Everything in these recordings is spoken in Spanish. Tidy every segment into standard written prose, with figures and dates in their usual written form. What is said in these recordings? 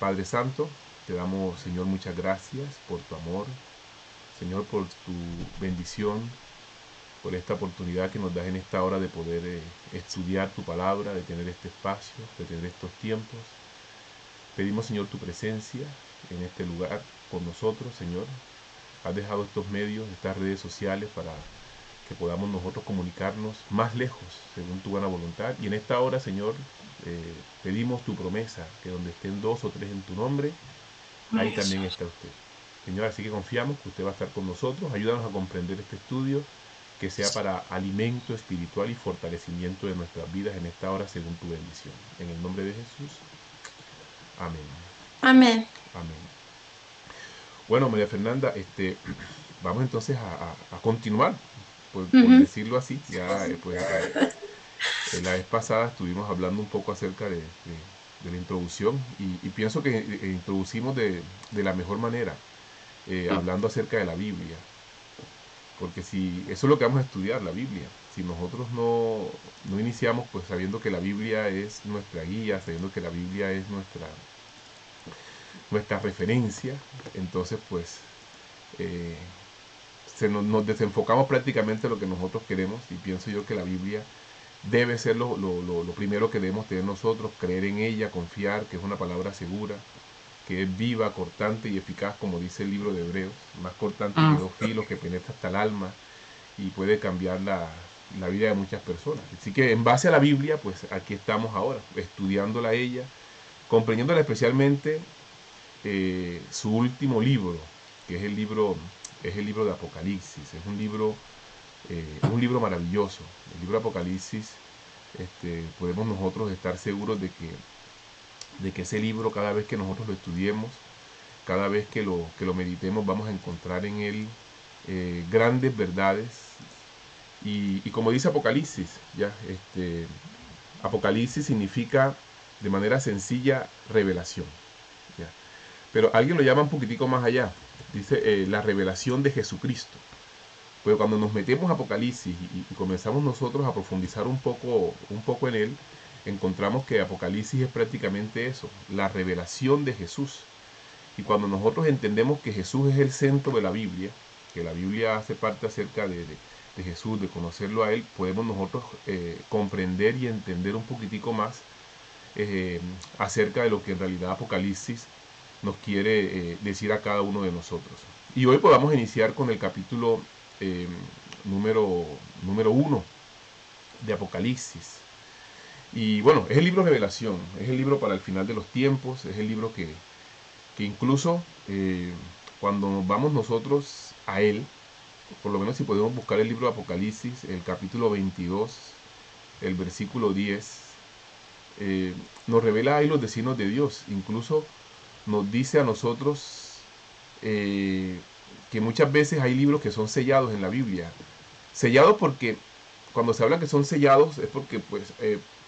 Padre Santo, te damos, Señor, muchas gracias por tu amor, Señor, por tu bendición, por esta oportunidad que nos das en esta hora de poder estudiar tu palabra, de tener este espacio, de tener estos tiempos. Pedimos, Señor, tu presencia en este lugar con nosotros, Señor. Has dejado estos medios, estas redes sociales para que podamos nosotros comunicarnos más lejos, según tu buena voluntad. Y en esta hora, Señor, pedimos tu promesa, que donde estén dos o tres en tu nombre, ahí también está usted. Señor, así que confiamos que usted va a estar con nosotros. Ayúdanos a comprender este estudio, que sea para alimento espiritual y fortalecimiento de nuestras vidas en esta hora, según tu bendición. En el nombre de Jesús. Amén. Amén. Amén. Bueno, María Fernanda, vamos entonces a continuar, por Ujú. decirlo así. Ya, la vez pasada estuvimos hablando un poco acerca de la introducción y pienso que introducimos de la mejor manera, hablando acerca de la Biblia, porque si eso es lo que vamos a estudiar, la Biblia. Si nosotros no iniciamos pues sabiendo que la Biblia es nuestra guía, sabiendo que la Biblia es nuestra referencia, entonces pues eh, nos desenfocamos prácticamente de lo que nosotros queremos, y pienso yo que la Biblia debe ser lo primero que debemos tener nosotros, creer en ella, confiar que es una palabra segura, que es viva, cortante y eficaz, como dice el libro de Hebreos, más cortante que dos filos, que penetra hasta el alma y puede cambiar la vida de muchas personas. Así que en base a la Biblia, pues aquí estamos ahora, estudiándola a ella, comprendiéndola especialmente su último libro, que es el libro de Apocalipsis. Es un libro maravilloso. El libro de Apocalipsis, podemos nosotros estar seguros de que ese libro, cada vez que nosotros lo estudiemos, cada vez que lo meditemos, vamos a encontrar en él grandes verdades. Y como dice Apocalipsis, ya, Apocalipsis significa de manera sencilla revelación. ¿Ya? Pero alguien lo llama un poquitico más allá. Dice la revelación de Jesucristo. Pero cuando nos metemos a Apocalipsis y comenzamos nosotros a profundizar un poco en él, encontramos que Apocalipsis es prácticamente eso, la revelación de Jesús. Y cuando nosotros entendemos que Jesús es el centro de la Biblia, que la Biblia hace parte acerca de Jesús, de conocerlo a Él, podemos nosotros comprender y entender un poquitico más eh, acerca de lo que en realidad Apocalipsis nos quiere decir a cada uno de nosotros. Y hoy podamos iniciar con el capítulo eh, número, número 1 de Apocalipsis. Y bueno, es el libro de revelación, es el libro para el final de los tiempos, es el libro que incluso cuando vamos nosotros a él, por lo menos si podemos buscar el libro de Apocalipsis, el capítulo 22, el versículo 10, nos revela ahí los designios de Dios. Incluso nos dice a nosotros eh, que muchas veces hay libros que son sellados en la Biblia. Sellados porque cuando se habla que son sellados es porque pues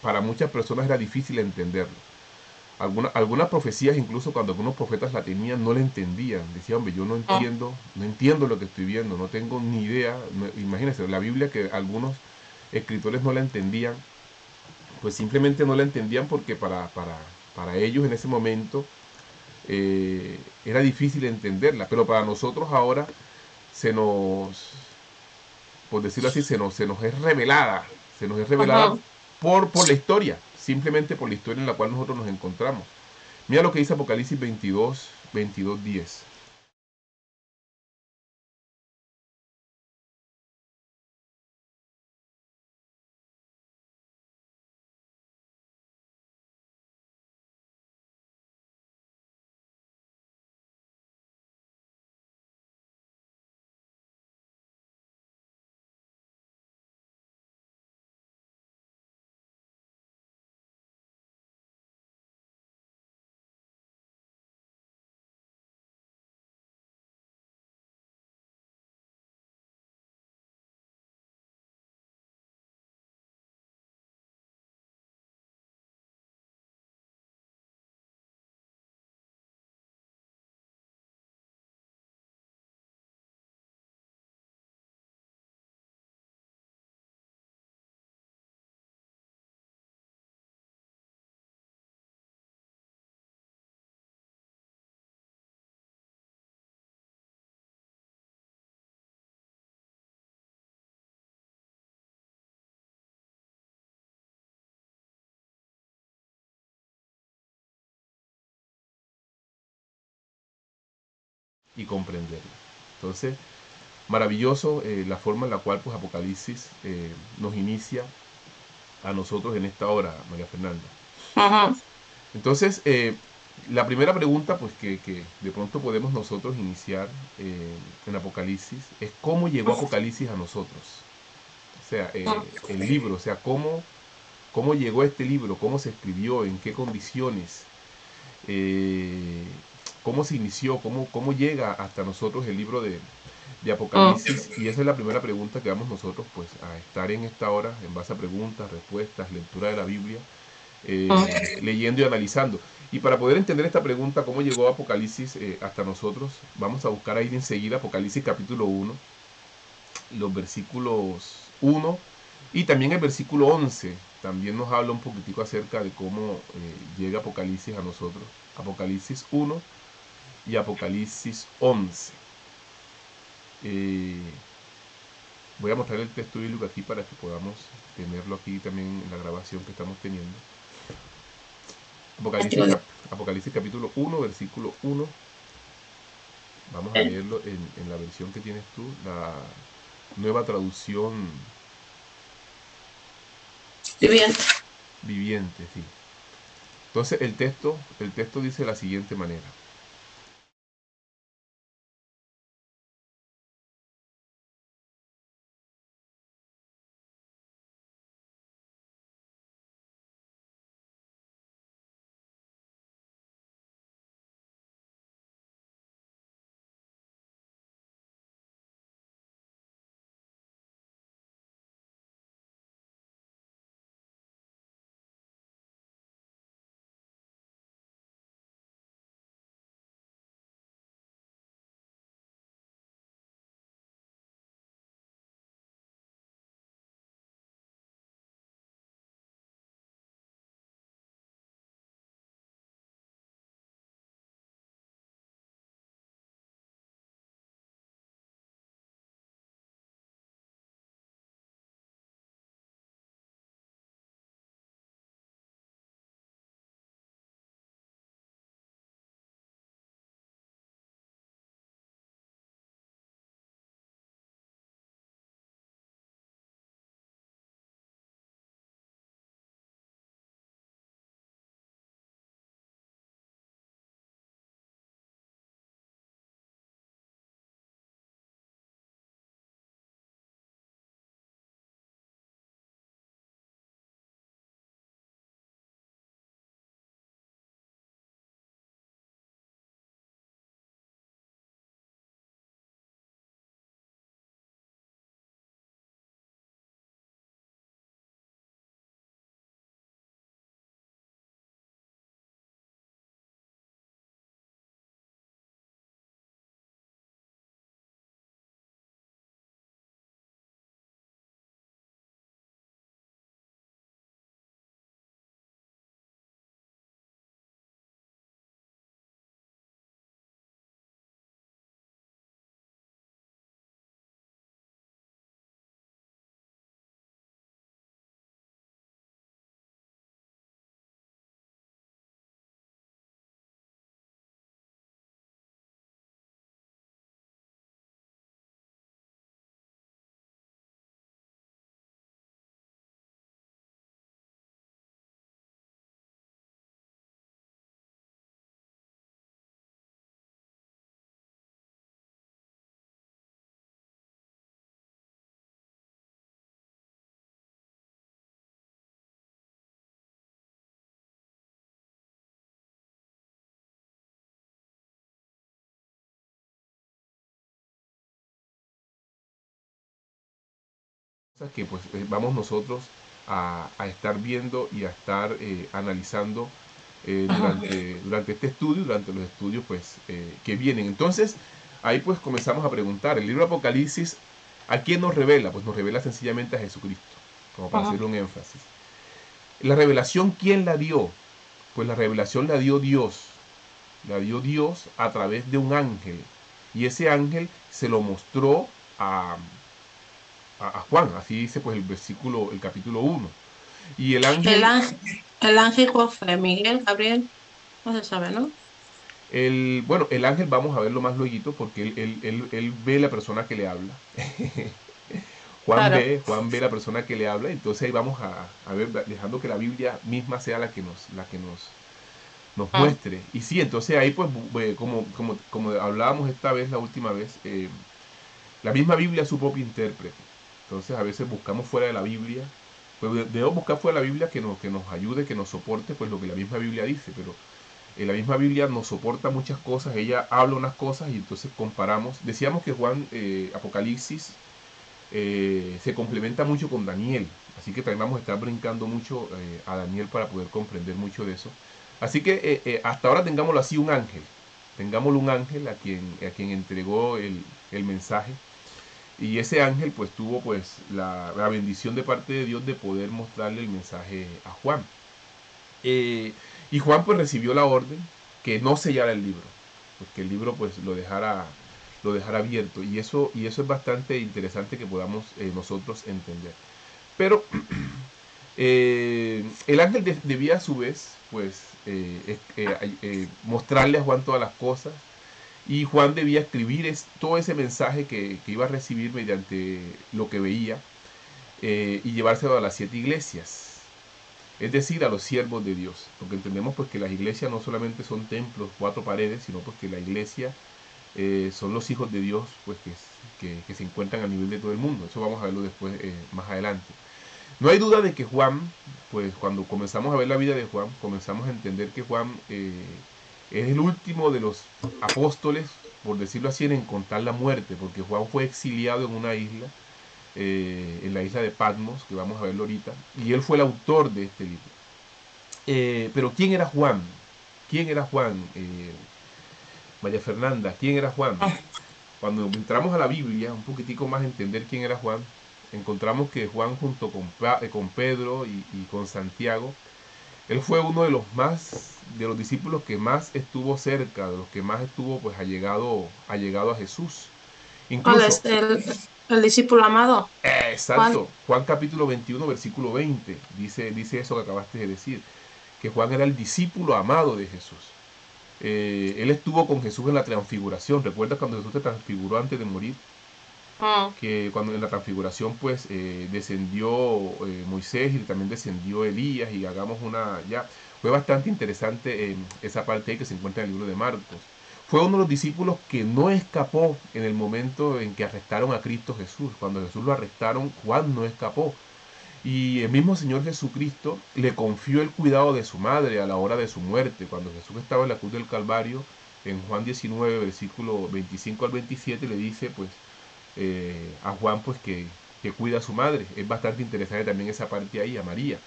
para muchas personas era difícil entenderlo. Algunas profecías, incluso cuando algunos profetas la tenían, no la entendían. Decían, hombre, yo no entiendo lo que estoy viendo, no tengo ni idea. Imagínense, la Biblia que algunos escritores no la entendían, pues simplemente no la entendían porque para ellos en ese momento era difícil entenderla. Pero para nosotros ahora se nos, por decirlo así, se nos es revelada. Se nos es revelada Ajá. por la historia, simplemente por la historia en la cual nosotros nos encontramos. Mira lo que dice Apocalipsis 22:10. y comprenderla. Entonces, maravilloso la forma en la cual pues Apocalipsis nos inicia a nosotros en esta hora, María Fernanda. Ajá. Entonces, la primera pregunta pues que de pronto podemos nosotros iniciar en Apocalipsis es cómo llegó Apocalipsis a nosotros. O sea, el libro, o sea, cómo llegó este libro, cómo se escribió, en qué condiciones, eh, cómo se inició, cómo llega hasta nosotros el libro de Apocalipsis. Y esa es la primera pregunta que vamos nosotros pues a estar en esta hora en base a preguntas, respuestas, lectura de la Biblia, leyendo y analizando. Y para poder entender esta pregunta, cómo llegó Apocalipsis hasta nosotros, vamos a buscar ahí enseguida Apocalipsis capítulo 1, los versículos 1 y también el versículo 11. También nos habla un poquitico acerca de cómo llega Apocalipsis a nosotros. Apocalipsis 1 y Apocalipsis 11. Eh, Voy a mostrar el texto bíblico aquí para que podamos tenerlo aquí también en la grabación que estamos teniendo. Apocalipsis, Apocalipsis capítulo 1, versículo 1. Vamos a leerlo en la versión que tienes tú, la nueva traducción Bien. viviente. Sí. Entonces el texto dice de la siguiente manera. Que pues vamos nosotros a estar viendo y a estar analizando durante este estudio, durante los estudios pues que vienen. Entonces ahí pues comenzamos a preguntar, el libro de Apocalipsis, ¿a quién nos revela? Pues nos revela sencillamente a Jesucristo, como para hacer un énfasis. La revelación, ¿quién la dio? Pues la revelación la dio Dios a través de un ángel, y ese ángel se lo mostró a Juan, así dice pues el capítulo 1. Y el El ángel, ángel, el ángel, ¿cuál fue? Miguel, Gabriel, no se sabe, ¿no? Bueno, el ángel vamos a verlo más luego porque él ve la persona que le habla. Claro. Juan ve la persona que le habla, entonces ahí vamos a ver, dejando que la Biblia misma sea nos Mm. muestre. Y sí, entonces ahí pues como hablábamos esta vez, la última vez, la misma Biblia es su propio intérprete. Entonces a veces buscamos fuera de la Biblia, pues debemos buscar fuera de la Biblia que nos ayude, que nos soporte pues lo que la misma Biblia dice, pero la misma Biblia nos soporta muchas cosas, ella habla unas cosas y entonces comparamos. Decíamos que Juan, Apocalipsis, se complementa mucho con Daniel, así que también vamos a estar brincando mucho a Daniel para poder comprender mucho de eso. Así que hasta ahora tengámoslo así, tengámoslo un ángel a quien entregó el mensaje. Y ese ángel pues tuvo pues la bendición de parte de Dios de poder mostrarle el mensaje a Juan. Eh, y Juan pues recibió la orden que no sellara el libro, pues que el libro pues lo dejara abierto. Y eso es bastante interesante que podamos nosotros entender. Pero el ángel debía a su vez pues mostrarle a Juan todas las cosas. Y Juan debía escribir todo ese mensaje que iba a recibir mediante lo que veía y llevárselo a las 7 iglesias, es decir, a los siervos de Dios, porque entendemos pues que las iglesias no solamente son templos, 4 paredes, sino pues que la iglesia son los hijos de Dios pues que se encuentran a nivel de todo el mundo. Eso vamos a verlo después, más adelante. No hay duda de que Juan, pues cuando comenzamos a ver la vida de Juan, comenzamos a entender que Juan es el último de los apóstoles, por decirlo así, en encontrar la muerte, porque Juan fue exiliado en una isla, en la isla de Patmos, que vamos a verlo ahorita, y él fue el autor de este libro. Pero ¿quién era Juan? ¿Quién era Juan? María Fernanda, ¿quién era Juan? Cuando entramos a la Biblia, un poquitico más a entender quién era Juan, encontramos que Juan junto con Pedro y con Santiago, él fue uno de los discípulos que más estuvo cerca, de los que más estuvo pues allegado a Jesús. ¿Cuál Incluso, es el discípulo amado? ¿Cuál? exacto, Juan capítulo 21, versículo 20, dice eso que acabaste de decir, que Juan era el discípulo amado de Jesús. Él estuvo con Jesús en la transfiguración. ¿Recuerdas cuando Jesús se transfiguró antes de morir? Mm. Que cuando en la transfiguración pues descendió Moisés y también descendió Elías y hagamos una ya. Fue bastante interesante esa parte ahí que se encuentra en el libro de Marcos. Fue uno de los discípulos que no escapó en el momento en que arrestaron a Cristo Jesús. Cuando Jesús lo arrestaron, Juan no escapó. Y el mismo Señor Jesucristo le confió el cuidado de su madre a la hora de su muerte. Cuando Jesús estaba en la cruz del Calvario, en Juan 19, versículo 25 al 27, le dice pues a Juan pues que cuida a su madre. Es bastante interesante también esa parte ahí, a María.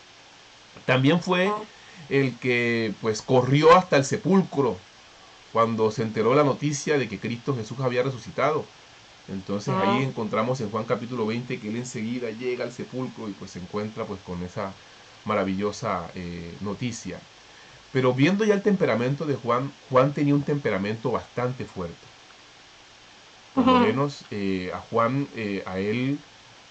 También fue Mm. el que pues corrió hasta el sepulcro cuando se enteró la noticia de que Cristo Jesús había resucitado. Entonces ahí Mm. encontramos en Juan capítulo 20 que él enseguida llega al sepulcro y pues se encuentra pues con esa maravillosa noticia. Pero viendo ya el temperamento de Juan, Juan tenía un temperamento bastante fuerte. Por lo Ujú. menos a Juan, a él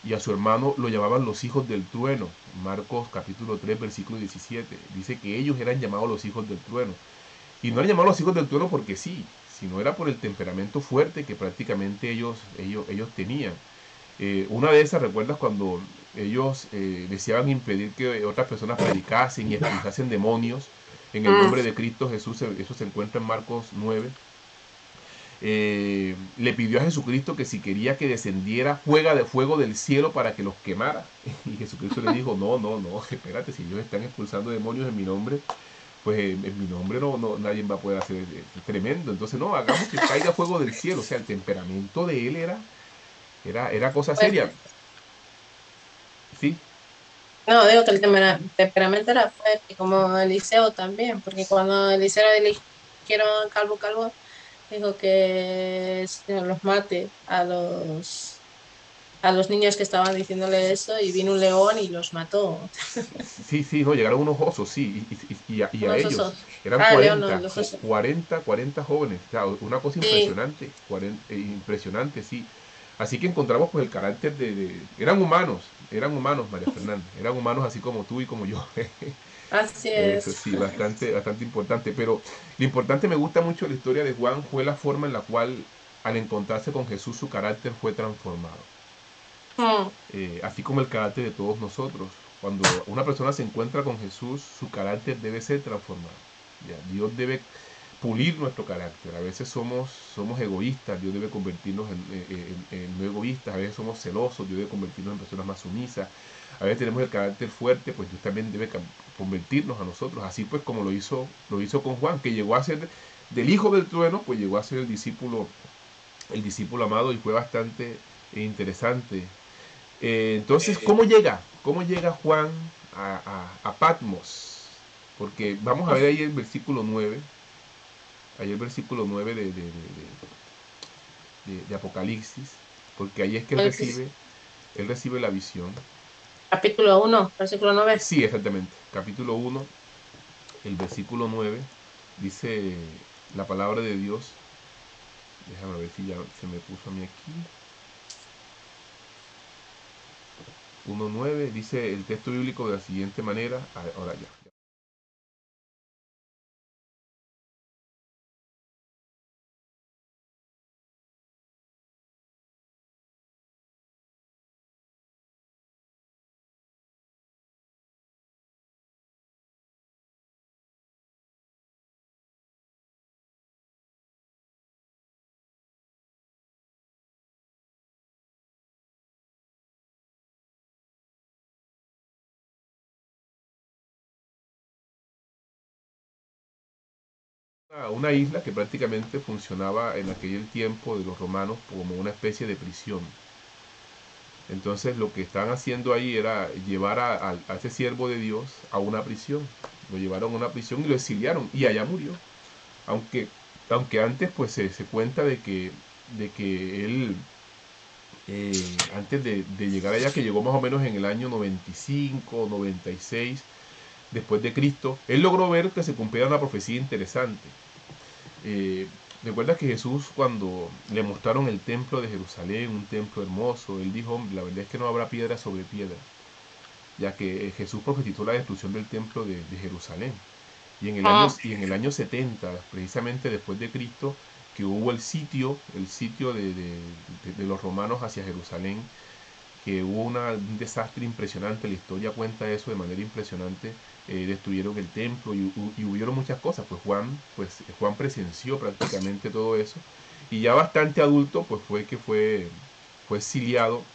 y a su hermano lo llamaban los hijos del trueno. Marcos capítulo 3 versículo 17. Dice que ellos eran llamados los hijos del trueno. Y no eran llamados los hijos del trueno porque sí, sino era por el temperamento fuerte que prácticamente ellos tenían. Una de esas, ¿recuerdas cuando ellos deseaban impedir que otras personas predicasen y expulsasen demonios en el nombre Mm. de Cristo Jesús? Eso se encuentra en Marcos 9. Le pidió a Jesucristo que si quería que descendiera fuego del cielo para que los quemara. Y Jesucristo le dijo, no, no, no, espérate, si ellos están expulsando demonios en mi nombre, pues en mi nombre nadie va a poder hacer tremendo. Entonces, no, hagamos que caiga fuego del cielo. O sea, el temperamento de él era cosa seria. Fuerte. Sí, No, digo que el temperamento era fuerte, como Eliseo también, porque cuando Eliseo eligieron calvo calvo, dijo que los mate a los niños que estaban diciéndole eso y vino un león y los mató. sí, sí, no, llegaron unos osos, sí, y a Unos ellos. osos. Eran Ah, el león, no, los osos. 40 jóvenes, o sea, una cosa Sí, impresionante, impresionante, sí. Así que encontramos pues el carácter eran humanos, María Fernanda, eran humanos así como tú y como yo. Así Eso es. sí, bastante, bastante importante. Pero lo importante, me gusta mucho la historia de Juan, fue la forma en la cual al encontrarse con Jesús su carácter fue transformado. Mm, Así como el carácter de todos nosotros. Cuando una persona se encuentra con Jesús, su carácter debe ser transformado. ¿Ya? Dios debe pulir nuestro carácter. A veces somos egoístas, Dios debe convertirnos en no egoístas. A veces somos celosos, Dios debe convertirnos en personas más sumisas. A veces tenemos el carácter fuerte, pues Dios también debe convertirnos a nosotros. Así pues como lo hizo con Juan, que llegó a ser del hijo del trueno, pues llegó a ser el discípulo amado, y fue bastante interesante. Entonces, ¿cómo llega? ¿Cómo llega Juan a Patmos? Porque vamos a ver ahí el versículo 9, ahí el versículo 9 de Apocalipsis, porque ahí es que él recibe la visión. Capítulo 1, versículo 9. Sí, exactamente. Capítulo 1, el versículo 9, dice la palabra de Dios. Déjame ver si ya se me puso a mí aquí. 1:9 dice el texto bíblico de la siguiente manera. Ahora ya. Una isla que prácticamente funcionaba en aquel tiempo de los romanos como una especie de prisión. Entonces lo que están haciendo ahí era llevar a ese siervo de Dios a una prisión. Lo llevaron a una prisión y lo exiliaron y allá murió. Aunque, aunque antes pues se cuenta de que él, antes de llegar allá, que llegó más o menos en el año 95, 96 después de Cristo, él logró ver que se cumplía una profecía interesante. Eh, Recuerda que Jesús, cuando le mostraron el templo de Jerusalén, un templo hermoso, él dijo: "Hombre, la verdad es que no habrá piedra sobre piedra", ya que Jesús profetizó la destrucción del templo de Jerusalén. Ah, Y en el año 70, precisamente después de Cristo, que hubo el sitio de los romanos hacia Jerusalén, que hubo un desastre impresionante. La historia cuenta eso de manera impresionante. Destruyeron el templo y hubieron muchas cosas. Juan presenció prácticamente todo eso, y ya bastante adulto pues fue exiliado,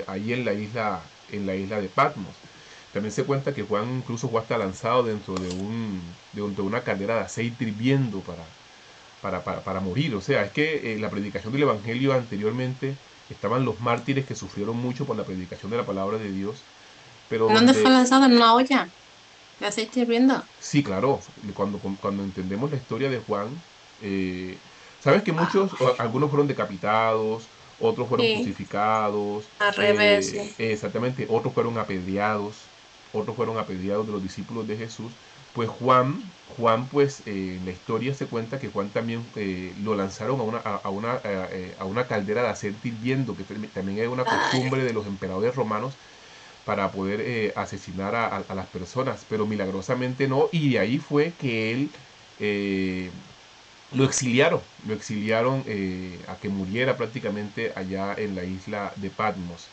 ahí en la isla de Patmos. También se cuenta que Juan incluso fue hasta lanzado dentro de una caldera de aceite hirviendo para morir. O sea, es que la predicación del Evangelio anteriormente estaban los mártires que sufrieron mucho por la predicación de la palabra de Dios, pero ¿dónde fue donde, lanzado? ¿En una olla de aceite hirviendo? sí, claro, cuando entendemos la historia de Juan, eh, sabes que algunos fueron decapitados, otros fueron Sí, crucificados, al revés, sí. exactamente, otros fueron apedreados de los discípulos de Jesús. Pues Juan, pues en la historia se cuenta que Juan también lo lanzaron a una caldera de aceite hirviendo, que también era una Ay, costumbre de los emperadores romanos para poder asesinar a las personas, pero milagrosamente no, y de ahí fue que él, eh, lo exiliaron a que muriera prácticamente allá en la isla de Patmos.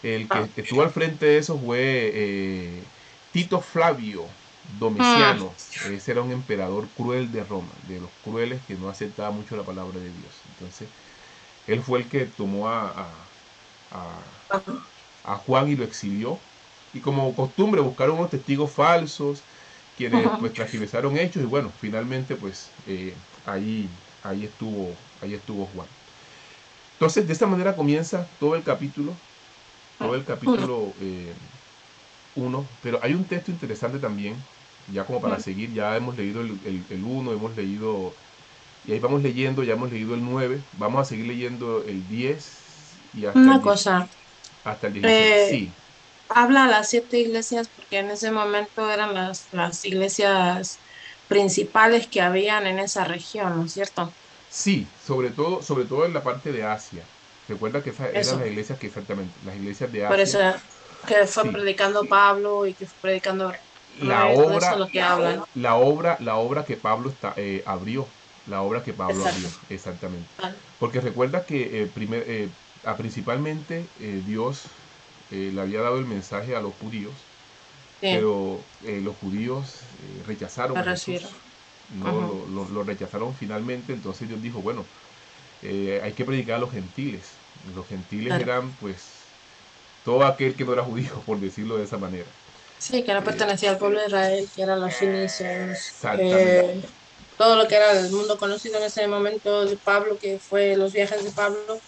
El que ah, estuvo al frente de eso fue Tito Flavio mm, Domiciano. Ese era un emperador cruel de Roma, de los crueles, que no aceptaba mucho la palabra de Dios. Entonces, él fue el que tomó ah, a Juan y lo exilió. Y como costumbre buscaron unos testigos falsos, quienes ujú. pues transgiversaron hechos, y bueno, finalmente pues ahí, ahí estuvo Juan. Entonces de esta manera comienza todo el Uno. capítulo 1, pero hay un texto interesante también, ya como para Mm. seguir. Ya hemos leído el 1, hemos leído, y ahí vamos leyendo, ya hemos leído el 9, vamos a seguir leyendo el 10 y hasta Una el 10, cosa, hasta el 16. eh, Sí, habla a las 7 iglesias porque en ese momento eran las iglesias principales que habían en esa región, ¿no es cierto? sí, sobre todo en la parte de Asia. Recuerda que esas eran Eso, las iglesias que exactamente, las iglesias de por eso, Asia. que fue Sí, predicando Pablo y que fue predicando la todo eso es obra, lo que habla, ¿no? la obra que Pablo abrió, la obra que Pablo Exacto. abrió, exactamente. Vale. Porque recuerda que principalmente Dios le había dado el mensaje a los judíos, Sí, pero los judíos rechazaron me a Jesús, refiero. no Ujú. lo rechazaron finalmente. Entonces Dios dijo, bueno, hay que predicar a los gentiles. Los gentiles Claro. eran pues todo aquel que no era judío, por decirlo de esa manera. Sí, que no Eh, pertenecía al pueblo de Israel, que eran los fenicios, Exactamente. todo lo que era el mundo conocido en ese momento de Pablo, que fue los viajes de Pablo,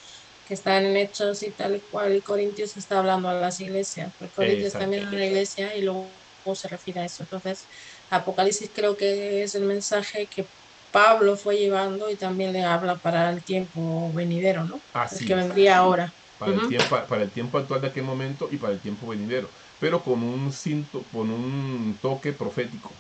que están en Hechos y tal y cual, y Corintios está hablando a las iglesias, porque Corintios Exacto. también es una iglesia y luego se refiere a eso. Entonces, Apocalipsis creo que es el mensaje que Pablo fue llevando y también le habla para el tiempo venidero, ¿no? El Así que es. vendría ahora. Ujú. Para el tiempo actual de aquel momento y para el tiempo venidero. Pero con un toque profético.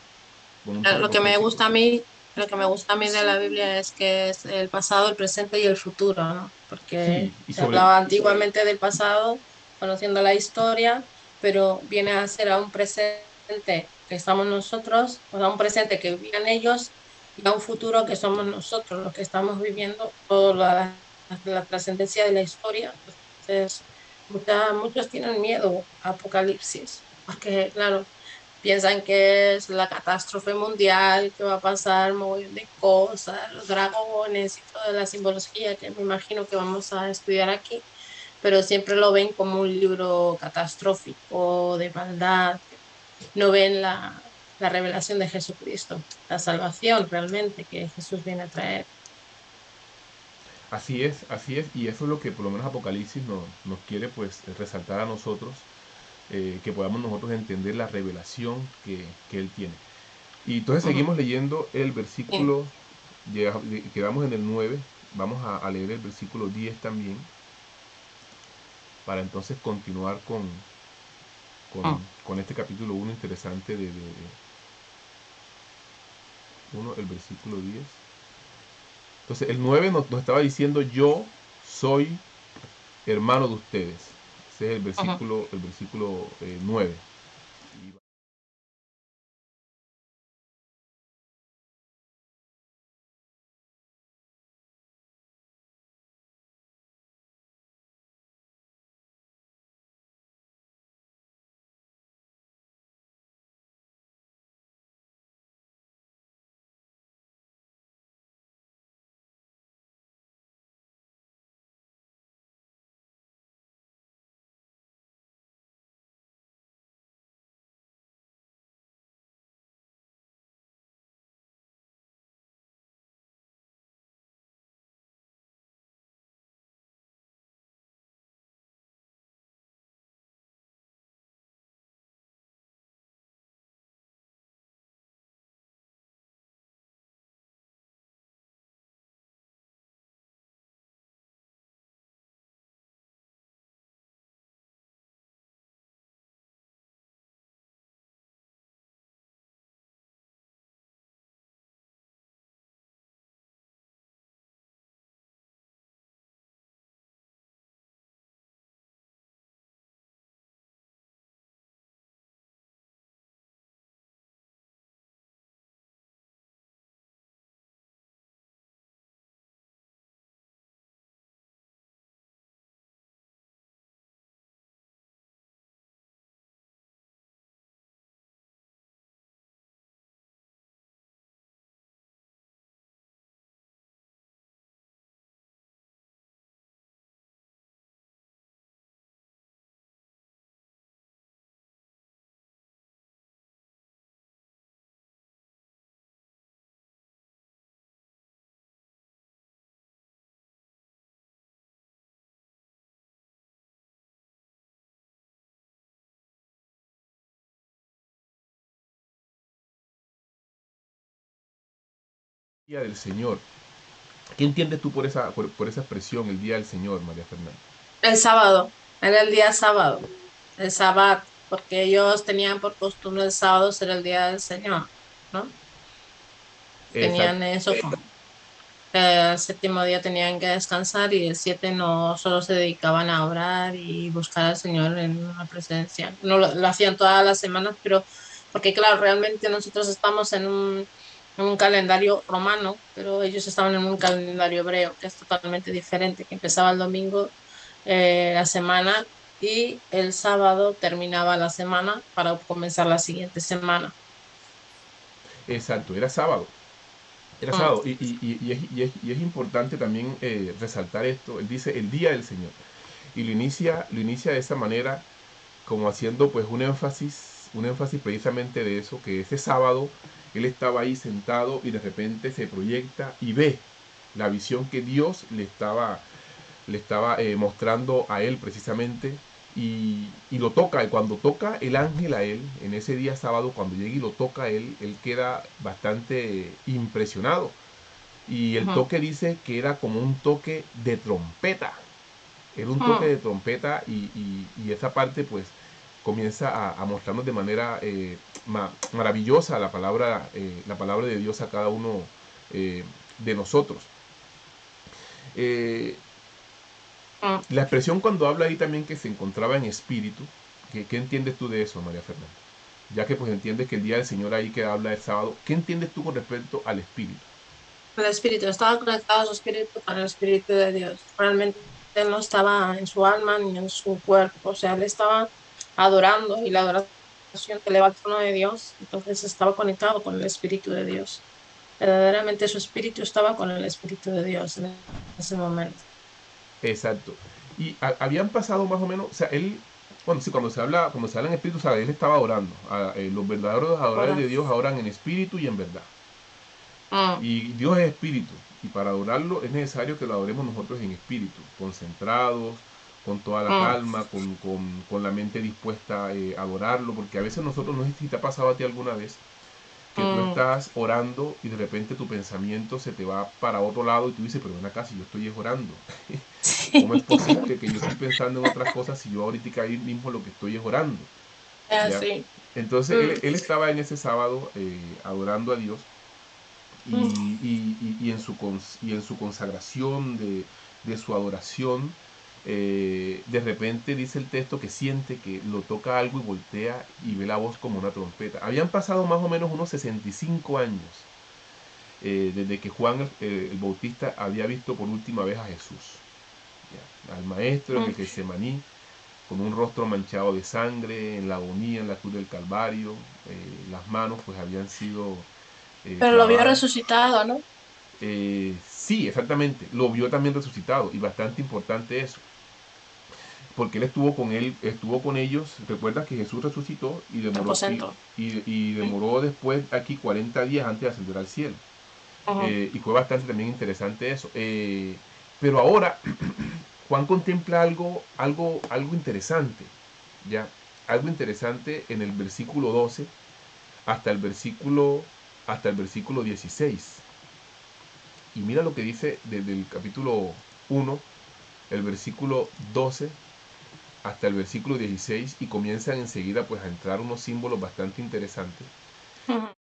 Con un toque Lo que me profético. gusta a mí, lo que me gusta a mí de la Biblia es que es el pasado, el presente y el futuro, ¿no? Sí, Porque y se sobre... hablaba antiguamente del pasado, conociendo la historia, pero viene a ser a un presente que estamos nosotros, o a un presente que vivían ellos y a un futuro que somos nosotros, los que estamos viviendo toda la trascendencia de la historia. Entonces, muchos tienen miedo a Apocalipsis, porque, claro, piensan que es la catástrofe mundial, que va a pasar un montón de cosas, los dragones y toda la simbología que me imagino que vamos a estudiar aquí, pero siempre lo ven como un libro catastrófico, de maldad, no ven la revelación de Jesucristo, la salvación realmente que Jesús viene a traer. Así es, así es. Y eso es lo que por lo menos Apocalipsis nos quiere pues resaltar a nosotros. Que podamos nosotros entender la revelación que Él tiene. Y entonces Ujú. seguimos leyendo el Sí. versículo, quedamos en el 9, vamos a leer el versículo 10 también, para entonces continuar con, Mm. con este capítulo 1 interesante el versículo 10. Entonces el 9 nos estaba diciendo, yo soy hermano de ustedes. Ese es Ujú. el versículo 9. Día del Señor. ¿Qué entiendes tú por esa expresión, el Día del Señor, María Fernanda? El sábado, era el día sábado, el sábado, porque ellos tenían por costumbre el sábado ser el día del Señor, ¿no? Exact- Tenían eso como. El séptimo día tenían que descansar y el siete no, solo se dedicaban a orar y buscar al Señor en una presencia. No lo hacían todas las semanas, pero porque claro, realmente nosotros estamos en un calendario romano, pero ellos estaban en un calendario hebreo, que es totalmente diferente, que empezaba el domingo la semana y el sábado terminaba la semana para comenzar la siguiente semana. Exacto, era sábado. Era Mm, sábado. Y es importante también resaltar esto. Él dice el día del Señor. Y lo inicia de esa manera, como haciendo pues un énfasis precisamente de eso, que ese sábado él estaba ahí sentado y de repente se proyecta y ve la visión que Dios le estaba mostrando a él precisamente y lo toca. Y cuando toca el ángel a él, en ese día sábado, cuando llega y lo toca a él, él queda bastante impresionado. Y el ujú, toque dice que era como un toque de trompeta. Era un toque mm. de trompeta y esa parte pues comienza a mostrarnos de manera maravillosa la palabra de Dios a cada uno de nosotros. Eh, Mm. la expresión cuando habla ahí también que se encontraba en espíritu, ¿qué entiendes tú de eso, María Fernanda? Ya que pues entiendes que el día del Señor ahí que habla el sábado, ¿qué entiendes tú con respecto al espíritu? El espíritu, estaba conectado a su espíritu con el espíritu de Dios. Realmente él no estaba en su alma ni en su cuerpo, o sea, él estaba adorando y la adoración eleva al trono de Dios, entonces estaba conectado con el espíritu de Dios. Verdaderamente su espíritu estaba con el espíritu de Dios en ese momento. Exacto. Y habían pasado más o menos, o sea, él, bueno, sí, cuando se habla en espíritu, ¿sabes? Él estaba orando. Los verdaderos adoradores Ahora, de Dios adoran en espíritu y en verdad. mm, Y Dios es espíritu. Y para adorarlo es necesario que lo adoremos nosotros en espíritu, concentrados, con toda la mm, calma, con la mente dispuesta a adorarlo. Porque a veces nosotros, no sé si te ha pasado a ti alguna vez, que tú mm. estás orando y de repente tu pensamiento se te va para otro lado y tú dices, pero ven acá, si yo estoy orando. ¿Cómo es posible que yo estoy pensando en otras cosas si yo ahorita ahí mismo lo que estoy es orando? ¿Ya? Así. Entonces Mm, él estaba en ese sábado adorando a Dios mm. y en su consagración de su adoración, de repente dice el texto que siente que lo toca algo y voltea y ve la voz como una trompeta. Habían pasado más o menos unos 65 años desde que Juan el Bautista había visto por última vez a Jesús, ¿ya? Al maestro en Mm. el Getsemaní, con un rostro manchado de sangre, en la agonía, en la cruz del Calvario, las manos pues habían sido Pero lo vio clavadas. resucitado, ¿no? Sí, exactamente, lo vio también resucitado y bastante importante eso, porque él estuvo con ellos. Recuerda que Jesús resucitó y Aposento. Sí. demoró después aquí 40 días antes de ascender al cielo. Ujú. Y fue bastante también interesante eso. Pero ahora Juan contempla algo interesante, ¿ya? Algo interesante en el versículo 12 hasta el versículo, hasta el versículo 16. Y mira lo que dice desde el capítulo 1, el versículo 12 hasta el versículo 16 y comienzan enseguida pues a entrar unos símbolos bastante interesantes. Ujú.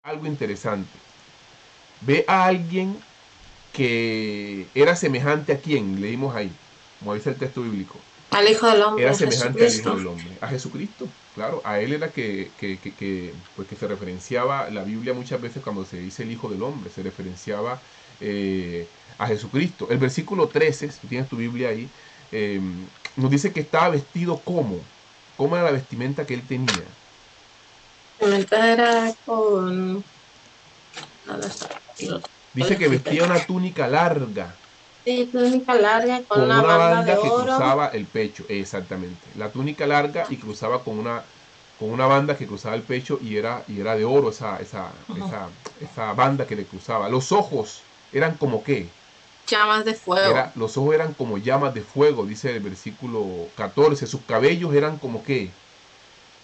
algo interesante. Ve a alguien que era semejante a quien, leímos ahí, como dice el texto bíblico. Al Hijo del Hombre, Era a semejante al Hijo Jesucristo. del Hombre, a Jesucristo. Claro, a él era pues que se referenciaba la Biblia muchas veces cuando se dice el Hijo del Hombre, se referenciaba a Jesucristo. El versículo 13, si tienes tu Biblia ahí, eh, nos dice que estaba vestido como, cómo era la vestimenta que él tenía. El era con... ¿Dónde está? Aquí lo Dice que quité. vestía una túnica larga, Sí, túnica larga con con una una banda de banda que oro. cruzaba el pecho, exactamente. La túnica larga y cruzaba con una banda que cruzaba el pecho y era de oro Ujú. esa banda que le cruzaba. Los ojos eran como qué? Llamas de fuego. Los ojos eran como llamas de fuego, dice el versículo 14. Sus cabellos eran como qué?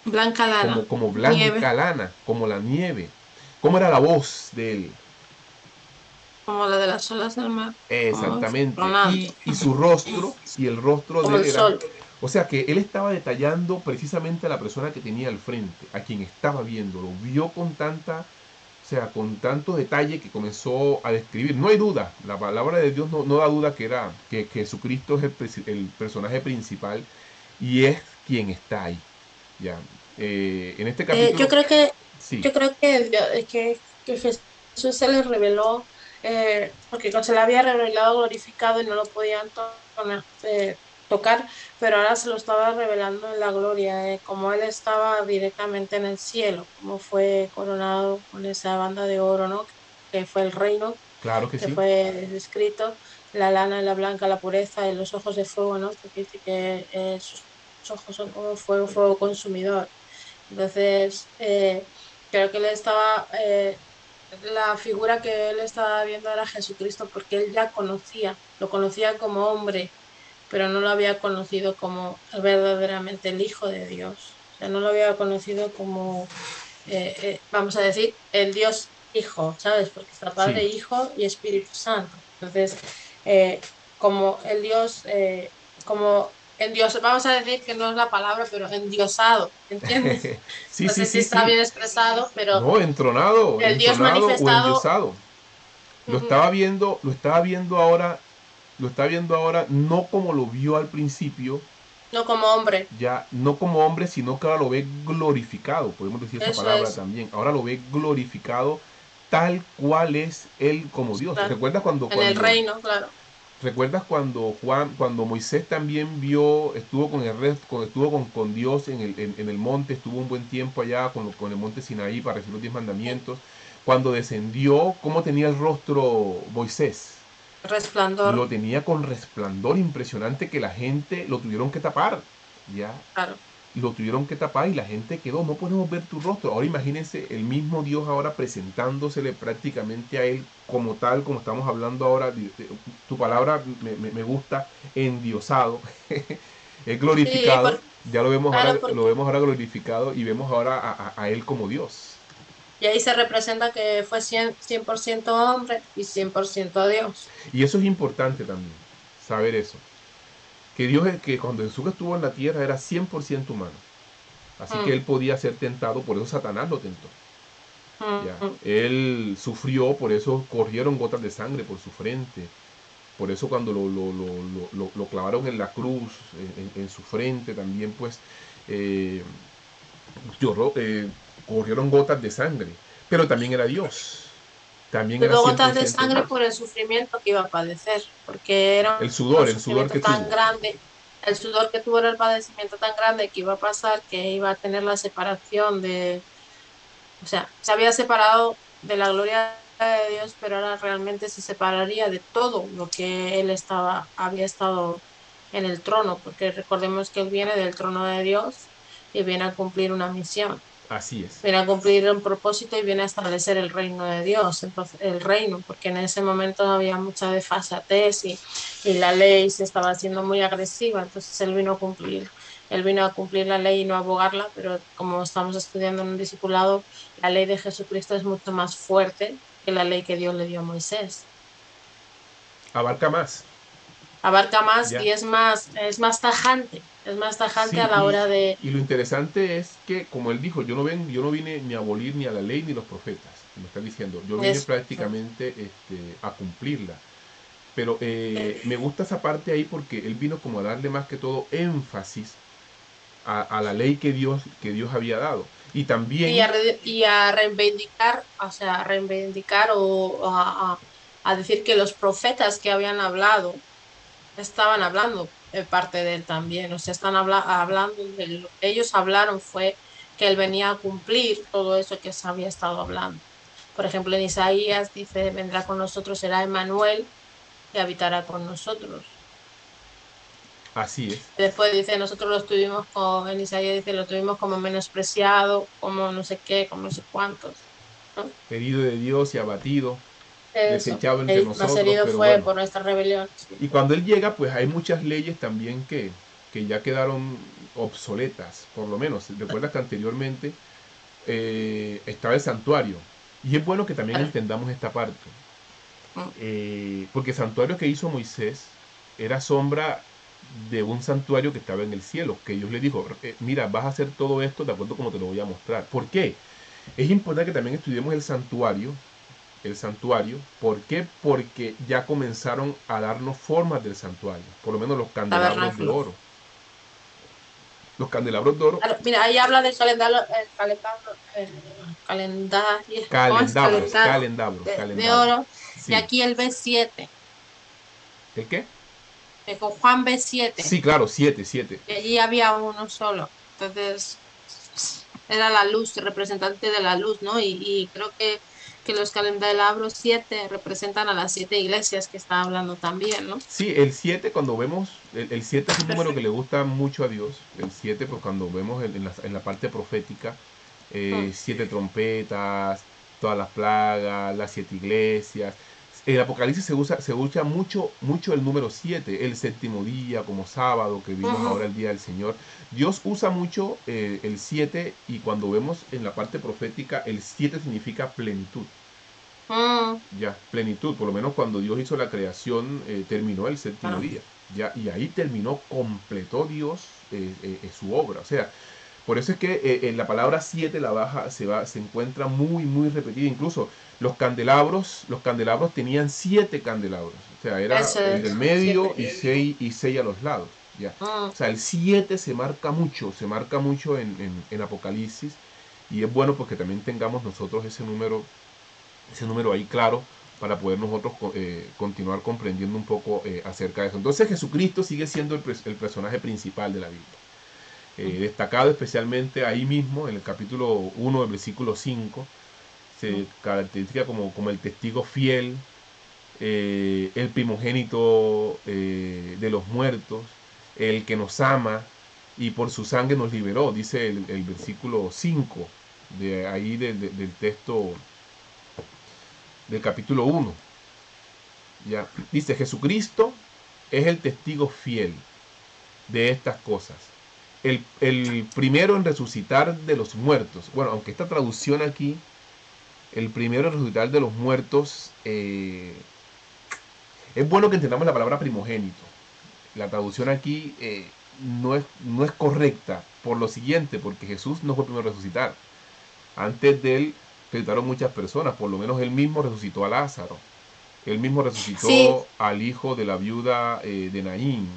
Blanca lana. Como Nieve. blanca lana, como la nieve. ¿Cómo era la voz de él? Como la de las olas del mar. Como Exactamente. tronando. Y su rostro, y el rostro Como de él el era... sol. O sea que él estaba detallando precisamente a la persona que tenía al frente, a quien estaba viendo. Lo vio con tanta, o sea, con tanto detalle que comenzó a describir. No hay duda, la palabra de Dios no da duda que Jesucristo es el personaje principal y es quien está ahí. Ya. En este Eh, yo capítulo, creo que, sí, yo creo que Jesús se les reveló, porque se le había revelado glorificado y no lo podían tocar, pero ahora se lo estaba revelando en la gloria, como él estaba directamente en el cielo, como fue coronado con esa banda de oro, ¿no? Que fue el reino, claro que que sí. fue descrito, la lana, la blanca, la pureza y los ojos de fuego, ¿no? Porque dice que sus ojos son como fuego, fuego consumidor. Entonces, creo que él estaba, la figura que él estaba viendo era Jesucristo, porque él ya lo conocía como hombre, pero no lo había conocido como verdaderamente el Hijo de Dios. O sea, no lo había conocido como, vamos a decir, el Dios Hijo, ¿sabes? Porque está Sí, Padre, Hijo y Espíritu Santo. Entonces, eh, como el Dios, como en Dios, vamos a decir que no es la palabra, pero endiosado, ¿entiendes? sí, No sí, sé si sí, está sí. bien expresado, pero No, entronado, el Dios entronado o manifestado, endiosado. ujú, Lo estaba viendo ahora, lo está viendo ahora no como lo vio al principio, no como hombre. ya no como hombre, sino que ahora lo ve glorificado, podemos decir esa Eso palabra es, también. Ahora lo ve glorificado tal cual es él como Dios. claro. En el reino, claro. ¿Recuerdas cuando Moisés también vio, estuvo estuvo con Dios en el monte, estuvo un buen tiempo allá con el monte Sinaí para recibir los 10 mandamientos? Cuando descendió, ¿cómo tenía el rostro Moisés? Resplandor, Lo tenía con resplandor impresionante que la gente lo tuvieron que tapar, ¿ya? claro. Lo tuvieron que tapar y la gente quedó, no podemos ver tu rostro. Ahora imagínense el mismo Dios ahora presentándosele prácticamente a él como tal, como estamos hablando ahora, tu palabra me gusta, endiosado, es Sí, glorificado, ya claro, lo porque vemos ahora glorificado y vemos ahora a él como Dios. y ahí se representa que fue 100% hombre y 100% Dios. Y eso es importante también, saber eso. Que Dios, que cuando Jesús estuvo en la tierra era 100% humano. Así que Mm, él podía ser tentado, por eso Satanás lo tentó. mm, Ya. mm. Él sufrió, por eso corrieron gotas de sangre por su frente. Por eso cuando lo clavaron en la cruz, en su frente también, pues eh, lloró, corrieron gotas de sangre. Pero también era Dios. También era Tuvo cien por gotas de ciento sangre Dios. por el sufrimiento que iba a padecer, porque era un El sudor sufrimiento que tan tuvo. grande, el sudor que tuvo era el padecimiento tan grande que iba a pasar, que iba a tener la separación de, o sea, se había separado de la gloria de Dios, pero ahora realmente se separaría de todo lo que él había estado en el trono, porque recordemos que él viene del trono de Dios y viene a cumplir una misión, Así es. viene a cumplir un propósito y viene a establecer el reino de Dios, entonces el reino, porque en ese momento había mucha desfasatez y la ley se estaba haciendo muy agresiva, entonces él vino a cumplir la ley y no a abogarla, pero como estamos estudiando en un discipulado, la ley de Jesucristo es mucho más fuerte que la ley que Dios le dio a Moisés. Abarca más. Abarca más Ya. y es más tajante a Sí, la hora de... y lo interesante es que, como él dijo, yo no vine ni a abolir ni a la ley ni los profetas. como está diciendo, yo vine Eso. prácticamente a cumplirla. Pero me gusta esa parte ahí porque él vino como a darle más que todo énfasis a la ley que Dios había dado. Y Y también, y a reivindicar, o sea, a reivindicar o a decir que los profetas que habían hablado estaban hablando de parte de él también, o sea, están hablando de lo que ellos hablaron fue que él venía a cumplir todo eso que se había estado hablando. Por ejemplo, en Isaías dice, vendrá con nosotros, será Emmanuel, que habitará con nosotros. así es, Después dice, nosotros lo tuvimos como, en Isaías dice, lo tuvimos como menospreciado, como no sé qué, como no sé cuántos, ¿no? herido de Dios y abatido, Eso, desechado entre más nosotros, herido pero fue bueno. por nuestra rebelión. Sí. Y cuando él llega, pues hay muchas leyes también que ya quedaron obsoletas, por lo menos. Recuerda que anteriormente estaba el santuario. Y es bueno que también Claro. entendamos esta parte. Mm. Porque el santuario que hizo Moisés era sombra de un santuario que estaba en el cielo, que Dios le dijo, mira, vas a hacer todo esto de acuerdo como te lo voy a mostrar. ¿Por qué? Es importante que también estudiemos el santuario. ¿Por qué? Porque ya comenzaron a darnos formas del santuario, por lo menos los candelabros de Tabernáculo. oro. Los candelabros de oro, Claro, mira, ahí habla del calendario, ¿cómo es? De calendabros. oro, y Sí. aquí el B7, ¿El qué? con Juan B7, Sí, claro, siete, siete. y allí había uno solo. Entonces, era la luz, representante de la luz, ¿no? Y creo que los candelabros 7 representan a las 7 iglesias que está hablando también, ¿no? Sí, el 7 cuando vemos, el 7 es un número que le Perfecto. gusta mucho a Dios. El 7 pues cuando vemos en la parte profética, Mm. 7 trompetas, todas las plagas, las 7 iglesias. El Apocalipsis se usa mucho, mucho el número 7, el séptimo día como sábado, que vimos Ujú. ahora el día del Señor. Dios usa mucho el 7 y cuando vemos en la parte profética, el 7 significa plenitud. Mm. Ya, plenitud, por lo menos cuando Dios hizo la creación, terminó el séptimo Claro. día. Ya, y ahí terminó, completó Dios su obra. O sea, por eso es que en la palabra 7 la baja se encuentra muy, muy repetida. Incluso los candelabros tenían 7 candelabros. O sea, era Eso el del es, medio 7. y seis a los lados. Ya. Mm. O sea, el 7 se marca mucho en Apocalipsis. Y es bueno porque también tengamos nosotros ese número ahí claro para poder nosotros continuar comprendiendo un poco acerca de eso. Entonces Jesucristo sigue siendo el personaje principal de la Biblia. Destacado especialmente ahí mismo en el capítulo 1 del versículo 5, Mm. se caracteriza como el testigo fiel, el primogénito de los muertos, el que nos ama y por su sangre nos liberó, dice el versículo 5 de ahí del texto del capítulo 1. Ya. Dice, Jesucristo es el testigo fiel de estas cosas. El primero en resucitar de los muertos. Bueno, aunque esta traducción aquí, el primero en resucitar de los muertos, es bueno que entendamos la palabra primogénito. La traducción aquí no es correcta por lo siguiente, porque Jesús no fue el primero en resucitar. Antes de él resucitaron muchas personas, por lo menos él mismo resucitó a Lázaro. Él mismo Sí, resucitó al hijo de la viuda de Naín.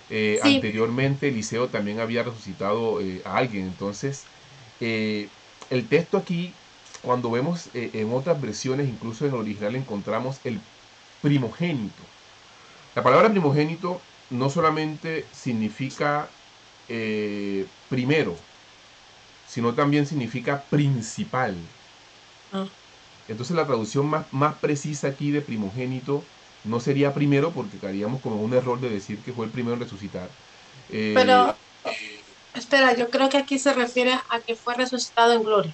sí, Anteriormente Eliseo también había resucitado a alguien. Entonces, eh, el texto aquí, cuando vemos en otras versiones, incluso en el original, encontramos el primogénito. La palabra primogénito no solamente significa primero, sino también significa principal. ah, Entonces la traducción más precisa aquí de primogénito no sería primero porque caeríamos como un error de decir que fue el primero en resucitar. Eh, pero espera, yo creo que aquí se refiere a que fue resucitado en gloria,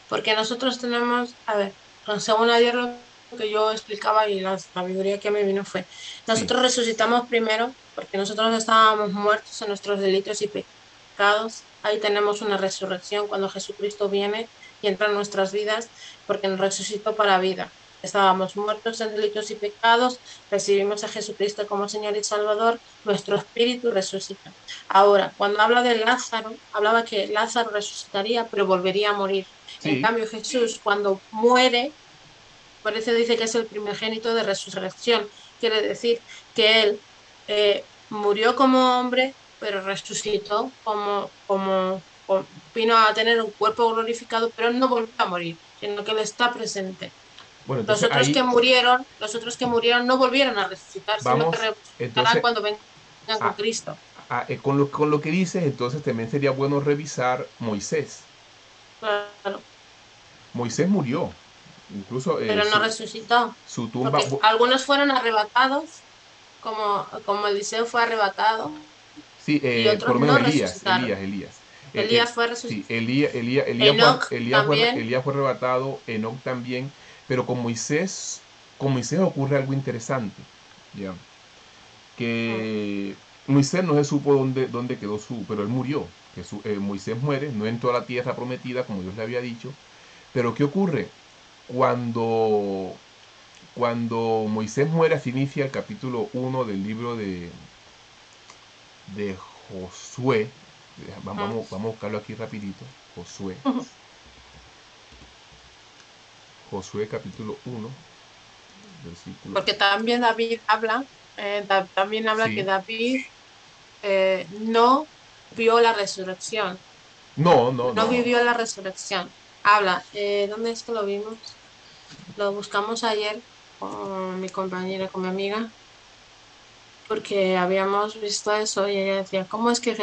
porque nosotros tenemos, a ver, según ayer lo que yo explicaba y la sabiduría que me vino fue, sí, nosotros resucitamos primero porque nosotros estábamos muertos en nuestros delitos y pecados, ahí tenemos una resurrección cuando Jesucristo viene y entra en nuestras vidas porque nos resucitó para vida. estábamos muertos en delitos y pecados, recibimos a Jesucristo como Señor y Salvador, nuestro espíritu resucita. Ahora, cuando habla de Lázaro, hablaba que Lázaro resucitaría, pero volvería a morir. En Sí, cambio, Jesús, cuando muere, por eso dice que es el primogénito de resurrección. Quiere decir que él murió como hombre, pero resucitó vino a tener un cuerpo glorificado, pero no volvió a morir, sino que él está presente. bueno, entonces ahí Los otros que murieron no volvieron a resucitar, sino que vamos, resucitarán entonces, cuando vengan con a- Cristo. con lo que dices, entonces también sería bueno revisar Moisés. Claro, Moisés murió, incluso pero no resucitó, su tumba, porque algunos fueron arrebatados, como Eliseo fue arrebatado, sí, y por otros lo menos no resucitaron. Elías. Elías fue Sí, resucitado. Enoch también. Elías fue arrebatado, Enoch también, pero con Moisés ocurre algo interesante, ¿ya? Mm. Que Moisés no se supo dónde quedó pero él murió. Moisés muere, no entró a la tierra prometida como Dios le había dicho, pero ¿qué ocurre? Cuando, cuando Moisés muere, así inicia el capítulo 1 del libro de Josué. Vamos a buscarlo aquí rapidito. Josué. Josué capítulo 1, versículo. Porque también David habla, también habla que Sí. David no vio la resurrección, No, no, no no. vivió la resurrección. Habla, ¿dónde es que lo vimos? Lo buscamos ayer con mi compañera, con mi amiga, porque habíamos visto eso y ella decía, ¿cómo es que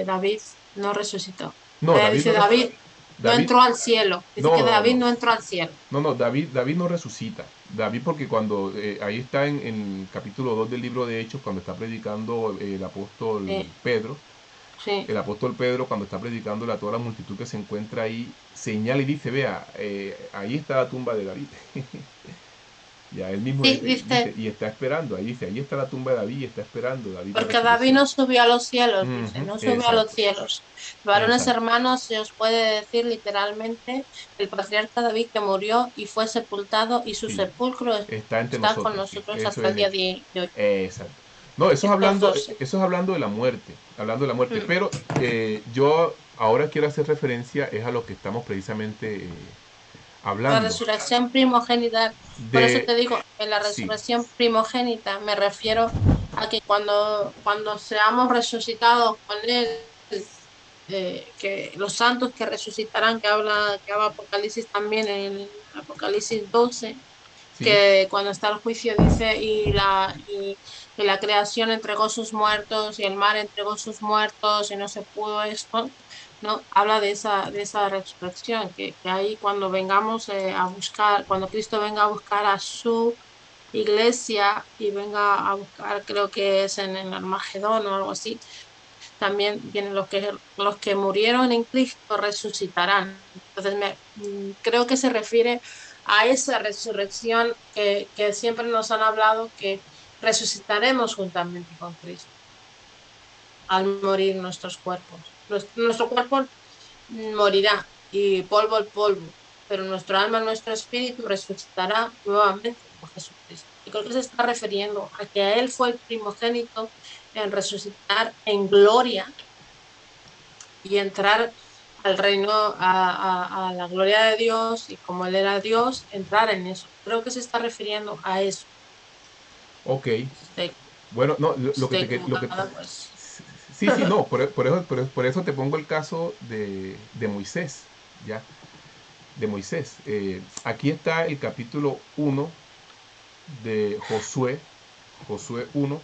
David no resucitó? No, Ella David no dice, resucita. David no David, entró al cielo. Dice no, que no, David no. no entró al cielo. No, David no resucita. David porque cuando, ahí está en capítulo 2 del libro de Hechos, cuando está predicando Pedro, Sí. el apóstol Pedro cuando está predicando a toda la multitud que se encuentra ahí, señala y dice, vea, ahí está la tumba de David. Ya él mismo Sí, dice, dice, y está esperando, ahí dice, ahí está la tumba de David y está esperando David la porque David resurrección. no subió a los cielos, dice, Ujú, no subió a los exacto, cielos. Varones exacto. hermanos, se os puede decir literalmente el patriarca David que murió y fue sepultado y su Sí, sepulcro está entre está con nosotros, sí, nosotros eso hasta el es día hecho. de hoy. Exacto. No, Estos dos. eso es hablando de la muerte, Mm. pero yo ahora quiero hacer referencia es a lo que estamos precisamente La hablando. resurrección primogénita, por eso De, te digo, en la sí, resurrección primogénita me refiero a que cuando seamos resucitados con Él, que los santos que resucitarán, que habla Apocalipsis también en Apocalipsis 12, sí, que cuando está el juicio dice, y la creación entregó sus muertos, y el mar entregó sus muertos, y no se pudo esto, ¿no? Habla de esa resurrección, que ahí cuando vengamos a buscar, cuando Cristo venga a buscar a su iglesia y venga a buscar, creo que es en el Armagedón o algo así, también vienen los que murieron en Cristo resucitarán. Entonces, creo que se refiere a esa resurrección que siempre nos han hablado, que resucitaremos juntamente con Cristo al morir nuestros cuerpos. Nuestro cuerpo morirá y polvo el polvo, pero nuestro alma, nuestro espíritu resucitará nuevamente con Jesucristo. Y creo que se está refiriendo a que Él fue el primogénito en resucitar en gloria y entrar al reino, a la gloria de Dios y como Él era Dios, entrar en eso. Creo que se está refiriendo a eso. ok. Si estoy, Bueno, no, si estoy equivocada, pues. sí, sí, no, por eso te pongo el caso de Moisés, ¿ya? De Moisés. Aquí está el capítulo 1 de Josué, Josué 1,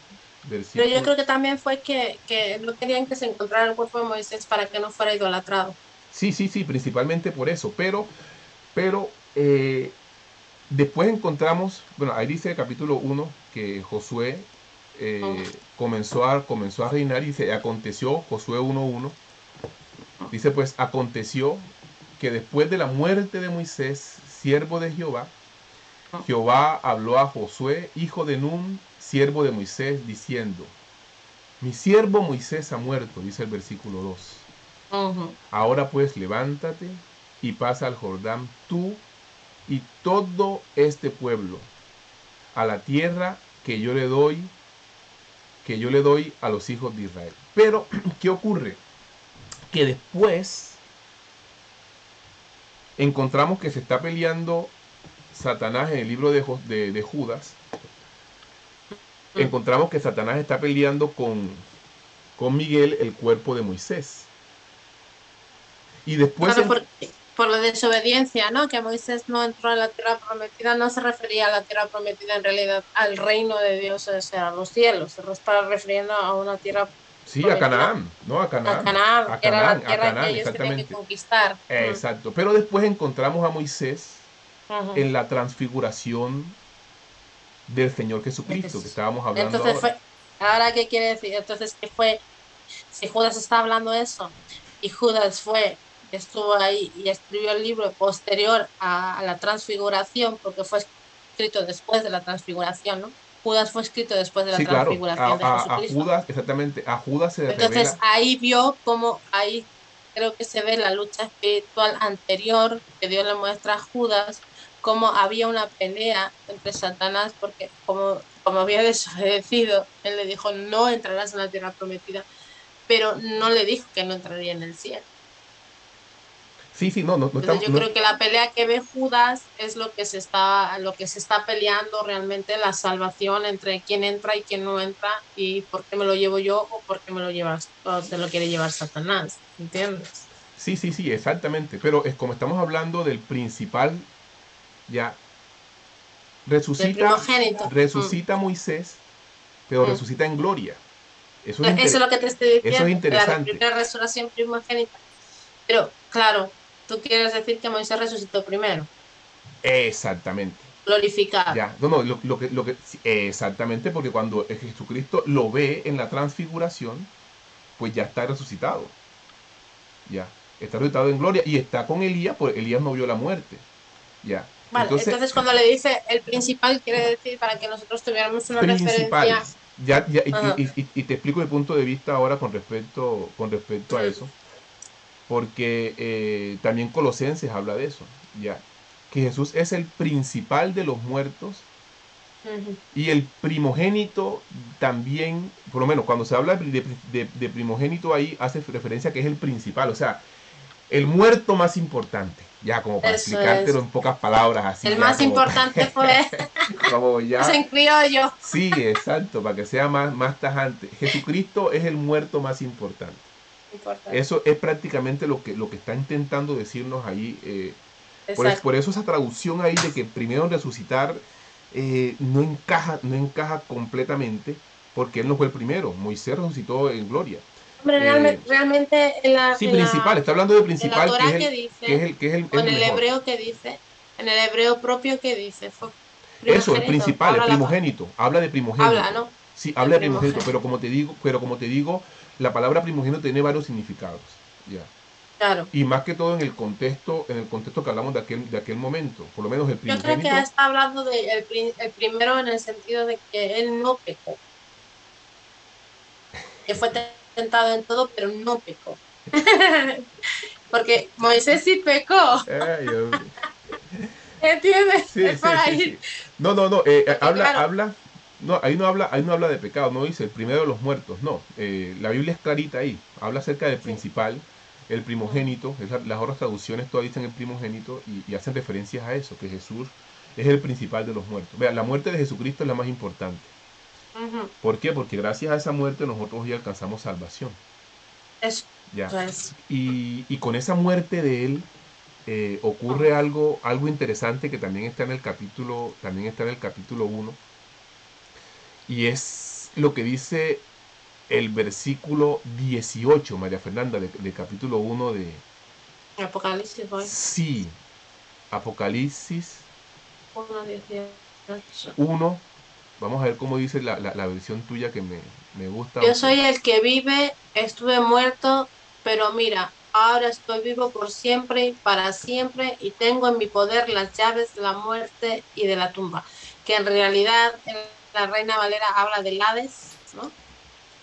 Pero yo versículo. creo que también fue que no querían que se encontrara el cuerpo de Moisés para que no fuera idolatrado. Sí, sí, sí, principalmente por eso, pero después encontramos, bueno, ahí dice el capítulo 1 que Josué comenzó a reinar y dice, aconteció, Josué 1:1, dice pues, aconteció que después de la muerte de Moisés, siervo de Jehová, Jehová habló a Josué, hijo de Nun, siervo de Moisés, diciendo, mi siervo Moisés ha muerto, dice el versículo 2. Ujú. Ahora pues levántate y pasa al Jordán tú y todo este pueblo a la tierra que yo le doy a los hijos de Israel. Pero, ¿qué ocurre? Que después encontramos que se está peleando Satanás en el libro de Judas. Encontramos que Satanás está peleando con Miguel el cuerpo de Moisés. Y después... Claro, por la desobediencia, ¿no? Que Moisés no entró en la tierra prometida, no se refería a la tierra prometida en realidad al reino de Dios, o sea, a los cielos, se estaba refiriendo a una tierra Sí, a prometida. Canaán, ¿no? A A Canaán. Canaán, A que era la Canaán, a tierra que Canaán, ellos tenían que exactamente. conquistar. Exacto. Pero después encontramos a Moisés Uh-huh. en la transfiguración del Señor Jesucristo, que estábamos hablando Entonces ahora. ¿ahora qué quiere decir? Entonces, ¿qué fue? Si Judas está hablando eso, y Judas estuvo ahí y escribió el libro posterior a la transfiguración, porque fue escrito después de la transfiguración, ¿no? Judas fue escrito después de la Sí, claro. transfiguración de A Jesucristo. Judas, exactamente. A Judas se le Entonces revela. ahí vio cómo, ahí creo que se ve la lucha espiritual anterior que Dios le muestra a Judas, cómo había una pelea entre Satanás, porque como había desobedecido, él le dijo, no entrarás en la tierra prometida, pero no le dijo que no entraría en el cielo. Sí, sí, no, no, no Entonces estamos. yo No, creo que la pelea que ve Judas es lo que se está peleando realmente, la salvación entre quién entra y quién no entra, y por qué me lo llevo yo o por qué me lo llevas, o te lo quiere llevar Satanás, ¿entiendes? sí, sí, sí, exactamente. Pero es como estamos hablando del principal, ya Del resucita, primogénito. resucita Moisés, pero Mm. resucita en gloria. Eso es lo que te estoy Eso es diciendo, la de interesante. primera resurrección primogénita. Pero claro, tú quieres decir que Moisés resucitó primero, Exactamente. glorificado. Ya, no, no, sí, exactamente, porque cuando Jesucristo lo ve en la transfiguración, pues ya está resucitado. Ya, está resucitado en gloria y está con Elías, pues Elías no vio la muerte. Ya, Vale, entonces, entonces cuando le dice el principal, quiere decir, para que nosotros tuviéramos una principal. referencia. Ya, ya, Ajá. y te explico mi punto de vista ahora con respecto a Mm, eso, porque también Colosenses habla de eso, ya, que Jesús es el principal de los muertos ujú. y el primogénito también, por lo menos cuando se habla de primogénito ahí hace referencia a que es el principal, o sea, el muerto más importante, ya como para Eso explicártelo es. en pocas palabras, así El ya más como, importante fue como pues, ya, en criollo. sí, exacto, para que sea más tajante. Jesucristo es el muerto más importante. Importante. Eso es prácticamente lo que está intentando decirnos ahí. Exacto. Por eso esa traducción ahí de que primero resucitar no encaja completamente, porque él no fue el primero. Moisés resucitó en gloria. Hombre, Eh, realmente en la, sí, en principal, la, está hablando de en la principal, que es Torah el, que que es dice, el, que es o en el el mejor. hebreo que dice, en el hebreo propio que dice, fue Eso, el primogénito, principal, el primogénito, habla de habla, primogénito. ¿no? Sí, El habla de primogénito, primogénito. pero como te digo, la palabra primogénito tiene varios significados. Ya. Claro. Y más que todo en el contexto que hablamos de aquel momento, por lo menos el Yo creo que primogénito. está hablando de el primero en el sentido de que él no pecó, que fue tentado en todo, pero no pecó. Porque Moisés sí pecó, Ay, Dios mío. ¿entiendes? Sí, Es por sí, sí, ahí. sí. No, no, no, Porque claro, no, ahí no habla de pecado, no dice el primero de los muertos, no. La Biblia es clarita ahí, habla acerca del sí. principal, el Ujú, primogénito, las otras traducciones todas dicen el primogénito y hacen referencias a eso, que Jesús es el principal de los muertos. Vea, la muerte de Jesucristo es la más importante. ujú. ¿Por qué? Porque gracias a esa muerte nosotros ya alcanzamos salvación. Eso Ya. es. Y con esa muerte de él ocurre Ujú. algo interesante que también está en el capítulo 1 y es lo que dice el versículo 18, María Fernanda, de capítulo 1 de Apocalipsis voy. sí, Apocalipsis 1:18. 1. Vamos a ver cómo dice la versión tuya que me gusta, Yo aunque soy el que vive, estuve muerto, pero mira, ahora estoy vivo por siempre y para siempre y tengo en mi poder las llaves de la muerte y de la tumba. Que en realidad en la Reina Valera habla del Hades, ¿no?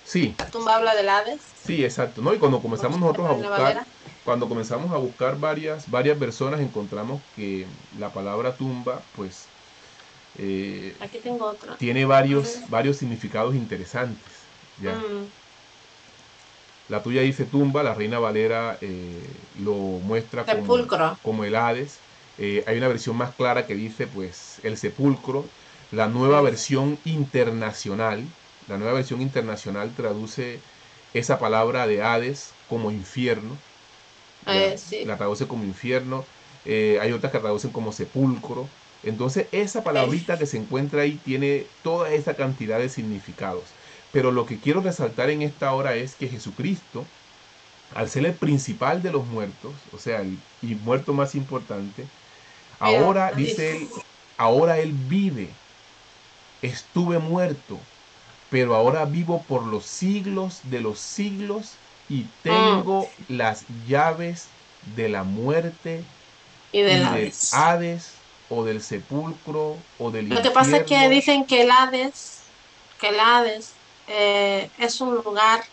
sí, La tumba habla del Hades, sí, exacto, ¿no? Y cuando ¿no? comenzamos nosotros a Reina buscar Valera. cuando comenzamos a buscar varias personas, encontramos que la palabra tumba, pues, eh, Aquí tengo otra. tiene A ver. varios significados interesantes, ¿ya? Mm, La tuya dice tumba, la Reina Valera lo muestra sepulcro. como el Hades. Hay una versión más clara que dice, pues, el sepulcro. La nueva Sí. versión internacional, la nueva versión internacional traduce esa palabra de Hades como infierno, ya, Sí. la traduce como infierno. Hay otras que traducen como sepulcro. Entonces esa Sí. palabrita que se encuentra ahí tiene toda esa cantidad de significados. Pero lo que quiero resaltar en esta hora es que Jesucristo, al ser el principal de los muertos, o sea, el y muerto más importante, Mira, ahora, dice él, ahora él vive. Estuve muerto, pero ahora vivo por los siglos de los siglos y mm, tengo las llaves de la muerte y y del del Hades. Hades o del sepulcro o del Lo que pasa es que infierno. dicen que el Hades es un lugar,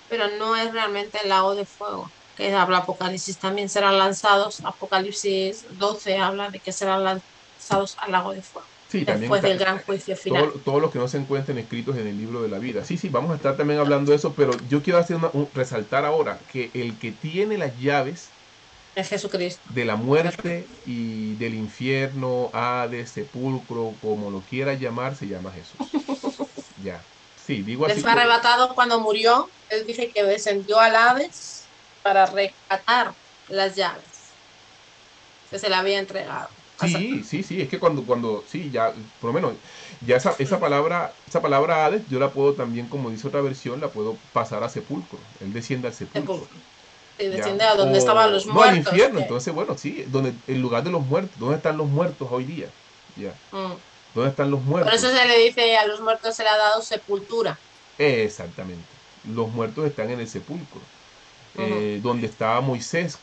pero no es realmente el lago de fuego, que habla Apocalipsis. También serán lanzados, Apocalipsis 12 habla de que serán lanzados al lago de fuego, Sí, también después está del gran juicio final todos los que no se encuentren escritos en el libro de la vida. Sí, sí, vamos a estar también hablando de eso, pero yo quiero hacer resaltar ahora que el que tiene las llaves de Jesucristo. de la muerte y del infierno, Hades, sepulcro, como lo quiera llamar, se llama Jesús. Ya. Sí, digo Le así fue por... arrebatado cuando murió. Él dice que descendió al Hades para rescatar las llaves que se le había entregado a Sí, Satanás. sí, sí, es que sí, ya, por lo menos, ya esa palabra Hades, yo la puedo también, como dice otra versión, la puedo pasar a sepulcro. Él desciende al sepulcro, Sepulcro. Y ya. desciende a donde estaban O, los no al muertos. infierno, entonces, bueno, sí, donde, el lugar de los muertos, ¿dónde están los muertos hoy día? Ya. Mm. ¿Dónde están los Por muertos? eso se le dice a los muertos se le ha dado sepultura. Exactamente. Los muertos están en el sepulcro. Ujú. Donde está Moisés,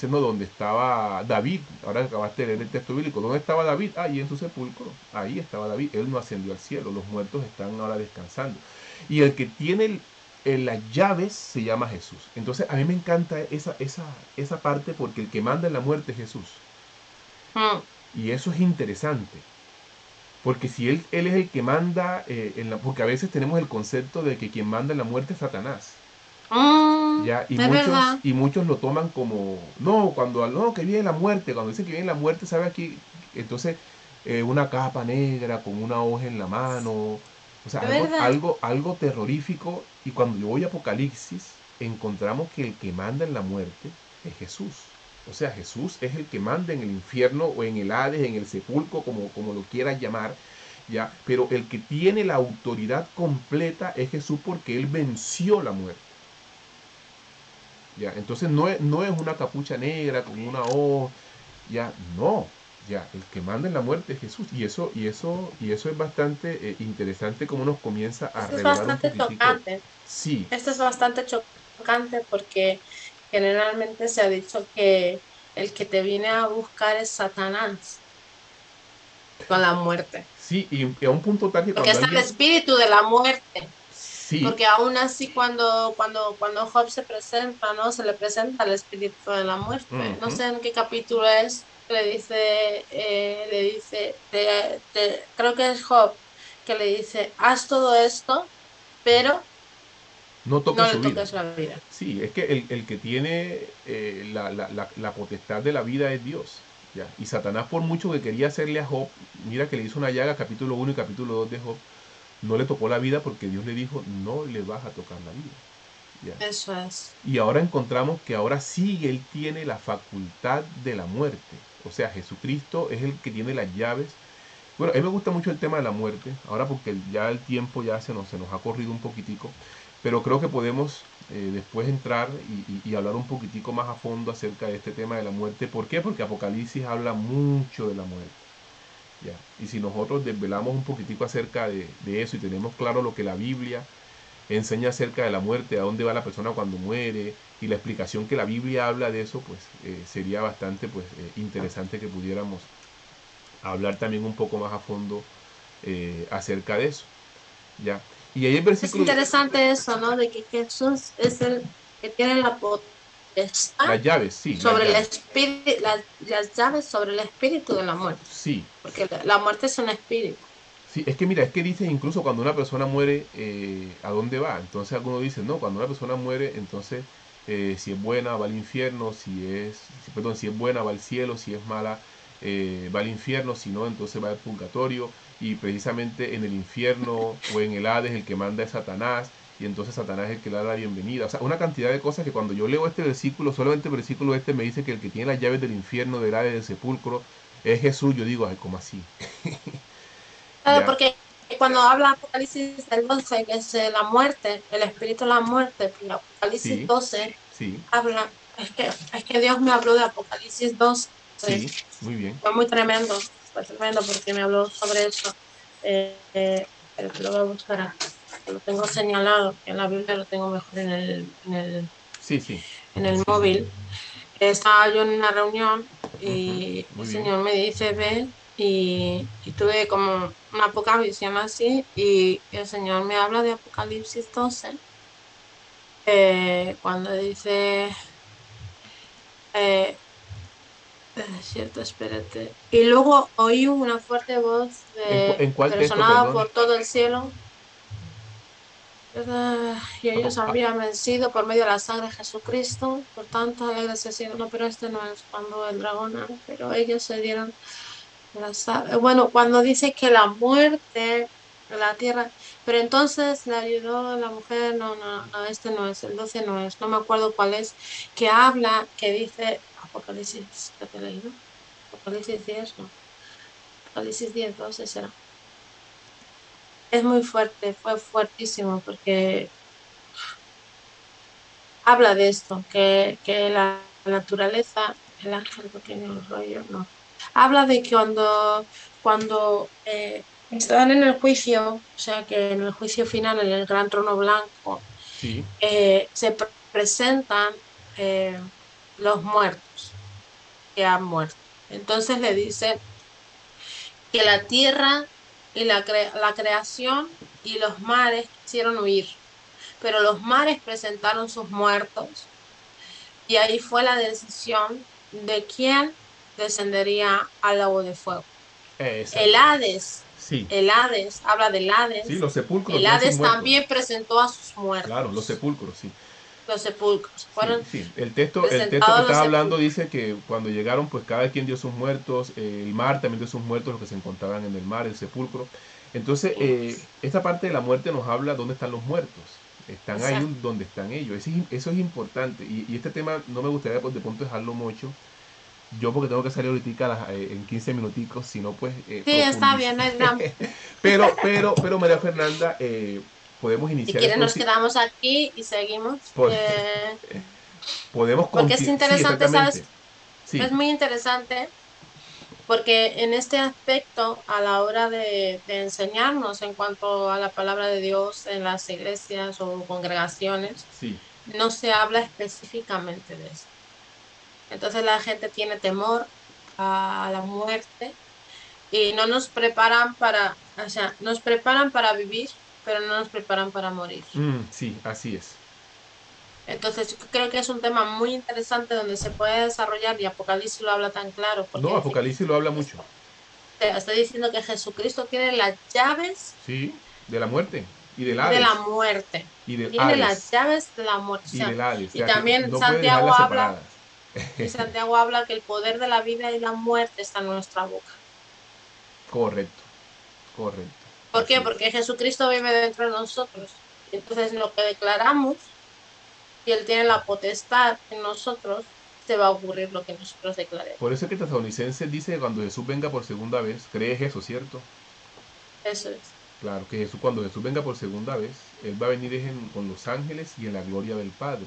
no, donde estaba David. Ahora acabaste de leer el texto bíblico. ¿Dónde estaba David? Ahí en su sepulcro. Ahí estaba David. Él no ascendió al cielo. Los muertos están ahora descansando. Y el que tiene las llaves se llama Jesús. Entonces a mí me encanta esa parte porque el que manda en la muerte es Jesús. Mm. Y eso es interesante. Porque si él es el que manda, porque a veces tenemos el concepto de que quien manda en la muerte es Satanás. Ya, Es verdad. y muchos lo toman como, no, no, que viene la muerte, cuando dicen que viene la muerte, ¿sabe aquí? Entonces, una capa negra con una hoja en la mano, o sea, Es verdad. algo terrorífico. Y cuando yo voy a Apocalipsis, encontramos que el que manda en la muerte es Jesús. O sea, Jesús es el que manda en el infierno o en el Hades, en el sepulcro, como lo quieras llamar, ya, pero el que tiene la autoridad completa es Jesús porque él venció la muerte. Ya, entonces no es una capucha negra con una O, ya, no, ya, el que manda en la muerte es Jesús. Y eso es bastante interesante como nos comienza a Esto es revelar un bastante poquitico. chocante. Sí, Esto es bastante chocante porque generalmente se ha dicho que el que te viene a buscar es Satanás con la muerte. sí, y a un punto tal que Porque cuando está el alguien, espíritu de la muerte. sí, Porque aún así cuando Job se presenta, ¿no? Se le presenta el espíritu de la muerte. No ujú, sé en qué capítulo es, creo que es Job, que le dice, haz todo esto, pero no toque no le su vida. toques la vida. Sí, es que el que tiene la potestad de la vida es Dios. ¿Ya? Y Satanás, por mucho que quería hacerle a Job, mira que le hizo una llaga, capítulo 1 y capítulo 2 de Job, no le tocó la vida porque Dios le dijo, no le vas a tocar la vida. ¿Ya? Eso es. Y ahora encontramos que ahora sí Él tiene la facultad de la muerte. O sea, Jesucristo es el que tiene las llaves. Bueno, a mí me gusta mucho el tema de la muerte, ahora porque ya el tiempo ya se nos ha corrido un poquitico, pero creo que podemos después entrar y hablar un poquitico más a fondo acerca de este tema de la muerte. ¿Por qué? Porque Apocalipsis habla mucho de la muerte. ¿Ya? Y si nosotros desvelamos un poquitico acerca de eso y tenemos claro lo que la Biblia enseña acerca de la muerte, a dónde va la persona cuando muere y la explicación que la Biblia habla de eso, pues sería bastante pues, interesante que pudiéramos hablar también un poco más a fondo acerca de eso. ¿Ya? Y ahí el Es versículo... interesante eso, ¿no? De que Jesús es el que tiene la potestad está Las llaves, sí, las sobre el llaves. espíritu, las llaves sobre el espíritu de la muerte, Sí, porque la muerte es un espíritu. sí, es que mira, es que dice incluso cuando una persona muere, ¿a dónde va? Entonces algunos dicen, no, cuando una persona muere, entonces si es buena va al infierno, perdón, si es buena va al cielo, si es mala va al infierno, si no, entonces va al purgatorio y precisamente en el infierno o en el Hades el que manda es Satanás y entonces Satanás es el que le da la bienvenida. O sea, una cantidad de cosas que cuando yo leo este versículo, solamente el versículo este me dice que el que tiene las llaves del infierno, del Hades, del sepulcro, es Jesús. Yo digo, ay, ¿cómo así? Claro, Ya, porque cuando habla Apocalipsis del 12, que es la muerte, el espíritu de la muerte, y Apocalipsis sí, 12 sí, habla, es que Dios me habló de Apocalipsis 12, sí, muy bien. fue muy tremendo, fue tremendo porque me habló sobre eso. Pero que lo voy a buscar aquí. Lo tengo señalado, en la Biblia lo tengo mejor Sí, sí. en el móvil. Estaba yo en una reunión Ujú, y el muy bien. Señor me dice, ve, y tuve como una poca visión así, y el Señor me habla de Apocalipsis 12, cuando dice, eh, es cierto, espérate. Y luego oí una fuerte voz ¿En cuál que texto, resonaba perdón? por todo el cielo. Y ellos Ah, habían vencido por medio de la sangre de Jesucristo, por tanto, alegres se sienten. No, pero este no es cuando el dragón, pero ellos se dieron bueno, cuando dice que la muerte, la tierra, pero entonces le ayudó la mujer, no, no, no, este no es, el 12 no es, no me acuerdo cuál es, que habla, que dice, Apocalipsis, ¿qué te he leído? Apocalipsis 10 no, Apocalipsis 10 12 será. Es muy fuerte, fue fuertísimo, porque habla de esto, que la naturaleza, el ángel pequeño, el rollo, no. Habla de que cuando estaban en el juicio, o sea que en el juicio final, en el gran trono blanco, sí. presentan eh, los muertos que han muerto. Entonces le dicen que la tierra y la creación y los mares quisieron huir, pero los mares presentaron sus muertos. Y ahí fue la decisión de quién descendería al lago de fuego. El Exacto. Hades, Sí. el Hades, habla del Sí, Hades. los sepulcros El tienen sus Hades muertos. también presentó a sus Claro, los muertos. sepulcros, sí. Los sepulcros Sí, fueron sí. El texto que presentados los estaba hablando sepulcros. dice que cuando llegaron, pues cada quien dio sus muertos, el mar también dio sus muertos, los que se encontraban en el mar, el sepulcro. Entonces, esta parte de la muerte nos habla dónde están los muertos. Están ahí Exacto. donde están ellos. Eso es importante. Y este tema no me gustaría pues, de pronto dejarlo mucho. Yo porque tengo que salir ahorita en 15 minuticos, si no pues Sí, está profundizo. bien, no hay drama. Pero María Fernanda, podemos Si iniciar el quieres nos próximo, quedamos aquí y seguimos. podemos Porque es continuar, sí, interesante, exactamente, ¿sabes? sí, Es muy interesante porque en este aspecto, a la hora de enseñarnos en cuanto a la palabra de Dios en las iglesias o congregaciones, sí, no se habla específicamente de eso. Entonces la gente tiene temor a la muerte y no nos preparan para, o sea, nos preparan para vivir, pero no nos preparan para morir. sí, así es. Entonces, yo creo que es un tema muy interesante donde se puede desarrollar y Apocalipsis lo habla tan claro No, porque dice, Apocalipsis lo habla mucho, te está diciendo que Jesucristo tiene las llaves sí, de la muerte y del de la Hades muerte. y del Tiene las Hades llaves de la muerte. O y sea, del Hades, o y sea que también no puede dejarlas separadas. Santiago habla que el poder de la vida y la muerte está en nuestra boca. Correcto, correcto, ¿Por qué? así es. Porque Jesucristo vive dentro de nosotros. Y entonces lo que declaramos, si Él tiene la potestad en nosotros, se va a ocurrir lo que nosotros declaremos. Por eso es que Tesalonicenses dice que cuando Jesús venga por segunda vez, crees eso, ¿cierto? Eso es. Claro, que Jesús, cuando Jesús venga por segunda vez, Él va a venir con los ángeles y en la gloria del Padre.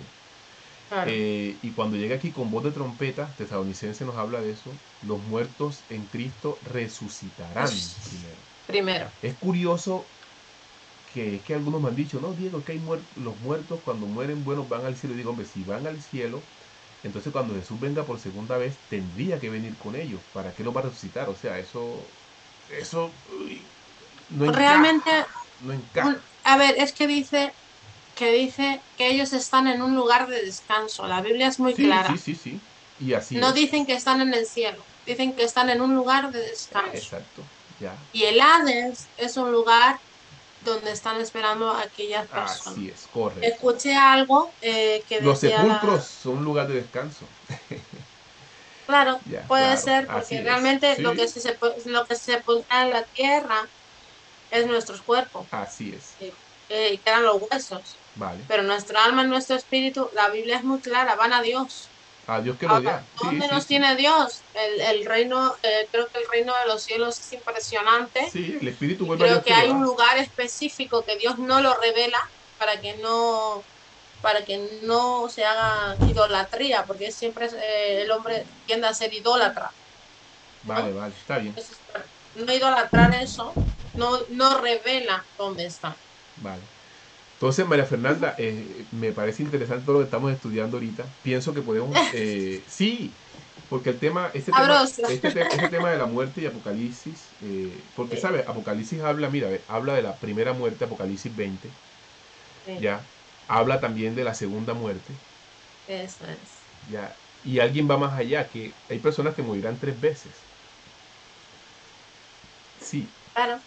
Claro. Y cuando llegue aquí con voz de trompeta, Tesalonicense nos habla de eso, los muertos en Cristo resucitarán Pues, primero. primero. Es curioso que es que algunos me han dicho, no, Diego, que los muertos cuando mueren, bueno, van al cielo. Y digo, hombre, si van al cielo, entonces cuando Jesús venga por segunda vez, tendría que venir con ellos. ¿Para qué los va a resucitar? O sea, eso uy, no Realmente, encaja, no encaja. a ver, es que dice. que dice que ellos están en un lugar de descanso. La Biblia es muy Sí, sí, clara. sí, sí. Y así No es. dicen que están en el cielo, dicen que están en un lugar de descanso. Exacto. Ya. Y el Hades es un lugar donde están esperando a aquellas personas. Así es, correcto. Escuché algo que Los decía sepulcros son un lugar de descanso. claro, Ya, puede claro. ser porque Así es. realmente lo que Sí, lo que se sepulta en la tierra es nuestros cuerpos, así es. y y quedan los huesos. Vale. Pero nuestra alma y nuestro espíritu, la Biblia es muy clara, van a Dios. A Dios que lo Ahora, diga. Sí, ¿dónde sí, nos sí. tiene Dios? El reino, creo que el reino de los cielos es impresionante Sí, el espíritu y vuelve a creo Dios que que lo hay un da. lugar específico que Dios no lo revela para que no se haga idolatría, porque siempre el hombre tiende a ser idólatra, Vale, ¿no? vale, está bien. Entonces, para no idolatrar eso, no revela dónde está. Vale. Entonces, María Fernanda, me parece interesante todo lo que estamos estudiando ahorita. Pienso que podemos, sí, porque el tema, Sabroso. este tema de la muerte y Apocalipsis, porque, Sí, ¿sabes? Apocalipsis habla, mira, habla de la primera muerte, Apocalipsis 20, sí, ya, habla también de la segunda muerte, eso es. ya, y alguien va más allá, que hay personas que morirán 3 veces, sí. Claro.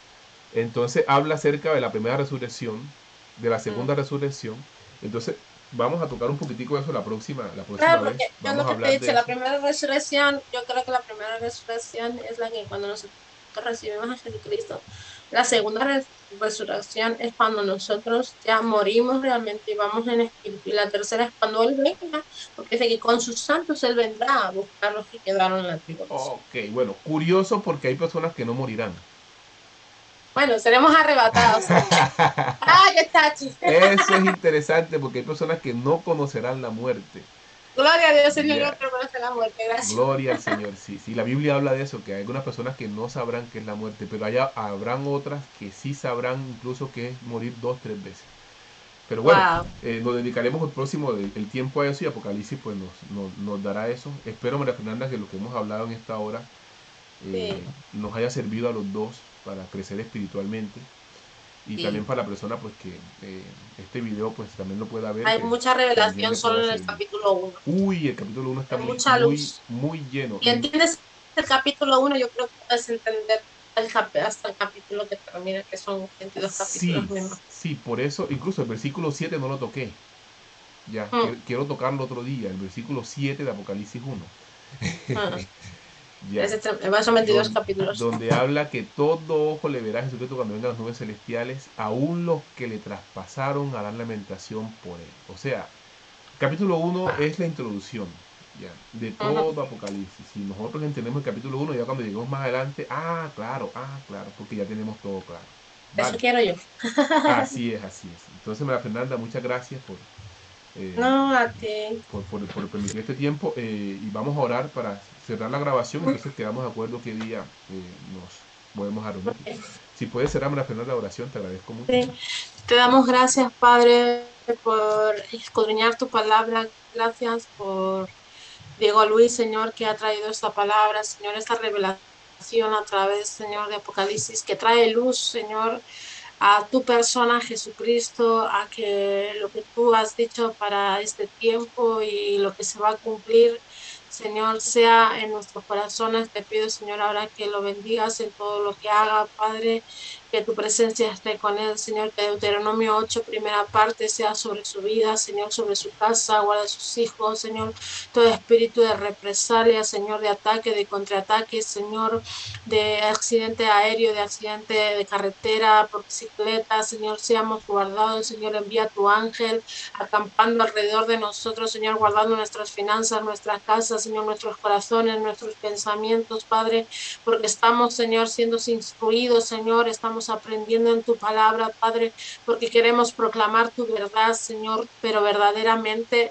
Entonces habla acerca de la primera resurrección, de la Mm. segunda resurrección. Entonces vamos a tocar un poquitico de eso la próxima Claro, vez. porque yo Vamos lo a que te he hablar dicho, de la eso. primera resurrección, yo creo que la primera resurrección es la que cuando nosotros recibimos a Jesucristo. La segunda resurrección es cuando nosotros ya morimos realmente y vamos en espíritu. Y la tercera es cuando Él venga, porque dice que con sus santos Él vendrá a buscar los que quedaron en la tribulación. Ok, bueno, curioso porque hay personas que no morirán. Bueno, seremos arrebatados. ¡Ah, qué tachi! Eso es interesante porque hay personas que no conocerán la muerte. Gloria a Dios, Señor, Ya, yo creo que la muerte. Gracias. gloria al Señor. Sí, sí, la Biblia habla de eso, que hay algunas personas que no sabrán qué es la muerte, pero habrán otras que sí sabrán incluso qué es morir 2, 3 veces. Pero bueno, Wow. nos dedicaremos el tiempo a eso y Apocalipsis pues nos dará eso. Espero, María Fernanda, que lo que hemos hablado en esta hora Sí, nos haya servido a los dos para crecer espiritualmente y también sí. para la persona pues que este video pues también lo pueda ver, Hay que mucha también revelación le pueda solo en el servir. capítulo uno. Uy, el capítulo 1 está Hay muy, mucha muy, luz. muy lleno. Si entiendes el capítulo uno, yo creo que puedes entender hasta el capítulo que termina, que son 22 capítulos Sí, mismos. sí, por eso incluso el versículo 7 no lo toqué. Ya, Mm, quiero tocarlo otro día, el versículo 7 de Apocalipsis 1. mm. Ya, Son 22 don- capítulos. donde habla que todo ojo le verá a Jesucristo cuando vengan las nubes celestiales, aún los que le traspasaron harán lamentación por él. O sea, capítulo 1 Wow. es la introducción ya, de Ujú. todo Apocalipsis. Si nosotros entendemos el capítulo 1, ya cuando lleguemos más adelante, claro, porque ya tenemos todo claro. Eso Vale, quiero yo. así es, así es. Entonces, María Fernanda, muchas gracias eh, No, a ti. por permitir este tiempo y vamos a orar para cerrar la grabación, entonces quedamos de acuerdo qué día nos podemos a reunir. Si puedes cerrar la Fernanda la oración, te agradezco mucho. Sí. Te damos gracias, Padre, por escudriñar tu palabra. Gracias por Diego Luis, Señor, que ha traído esta palabra, Señor, esta revelación a través, Señor, de Apocalipsis, que trae luz, Señor, a tu persona, Jesucristo, a que lo que tú has dicho para este tiempo y lo que se va a cumplir, Señor, sea en nuestros corazones. Te pido, Señor, ahora que lo bendigas en todo lo que haga, Padre, que tu presencia esté con él, Señor, que Deuteronomio 8, primera parte, sea sobre su vida, Señor, sobre su casa, guarda a sus hijos, Señor, todo espíritu de represalia, Señor, de ataque, de contraataque, Señor, de accidente aéreo, de accidente de carretera, por bicicleta, Señor, seamos guardados, Señor, envía tu ángel acampando alrededor de nosotros, Señor, guardando nuestras finanzas, nuestras casas, Señor, nuestros corazones, nuestros pensamientos, Padre, porque estamos, Señor, siendo instruidos, Señor, estamos aprendiendo en tu palabra, Padre, porque queremos proclamar tu verdad, Señor, pero verdaderamente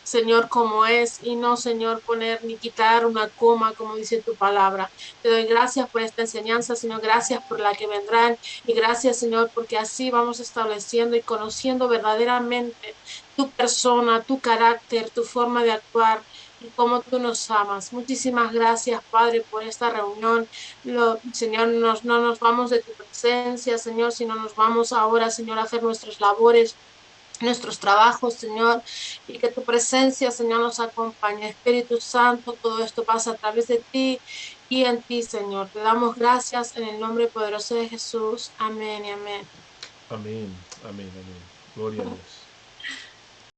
Señor, como es, y no, Señor, poner ni quitar una coma, como dice tu palabra. Te doy gracias por esta enseñanza, Señor, gracias por la que vendrán, y gracias, Señor, porque así vamos estableciendo y conociendo verdaderamente tu persona, tu carácter, tu forma de actuar y cómo tú nos amas. Muchísimas gracias, Padre, por esta reunión. Señor, no nos vamos de tu presencia, Señor, sino nos vamos ahora, Señor, a hacer nuestras labores nuestros trabajos, Señor, y que tu presencia, Señor, nos acompañe. Espíritu Santo, todo esto pasa a través de ti y en ti, Señor. Te damos gracias en el nombre poderoso de Jesús. Amén y amén. Amén, amén, amén. Gloria a Dios.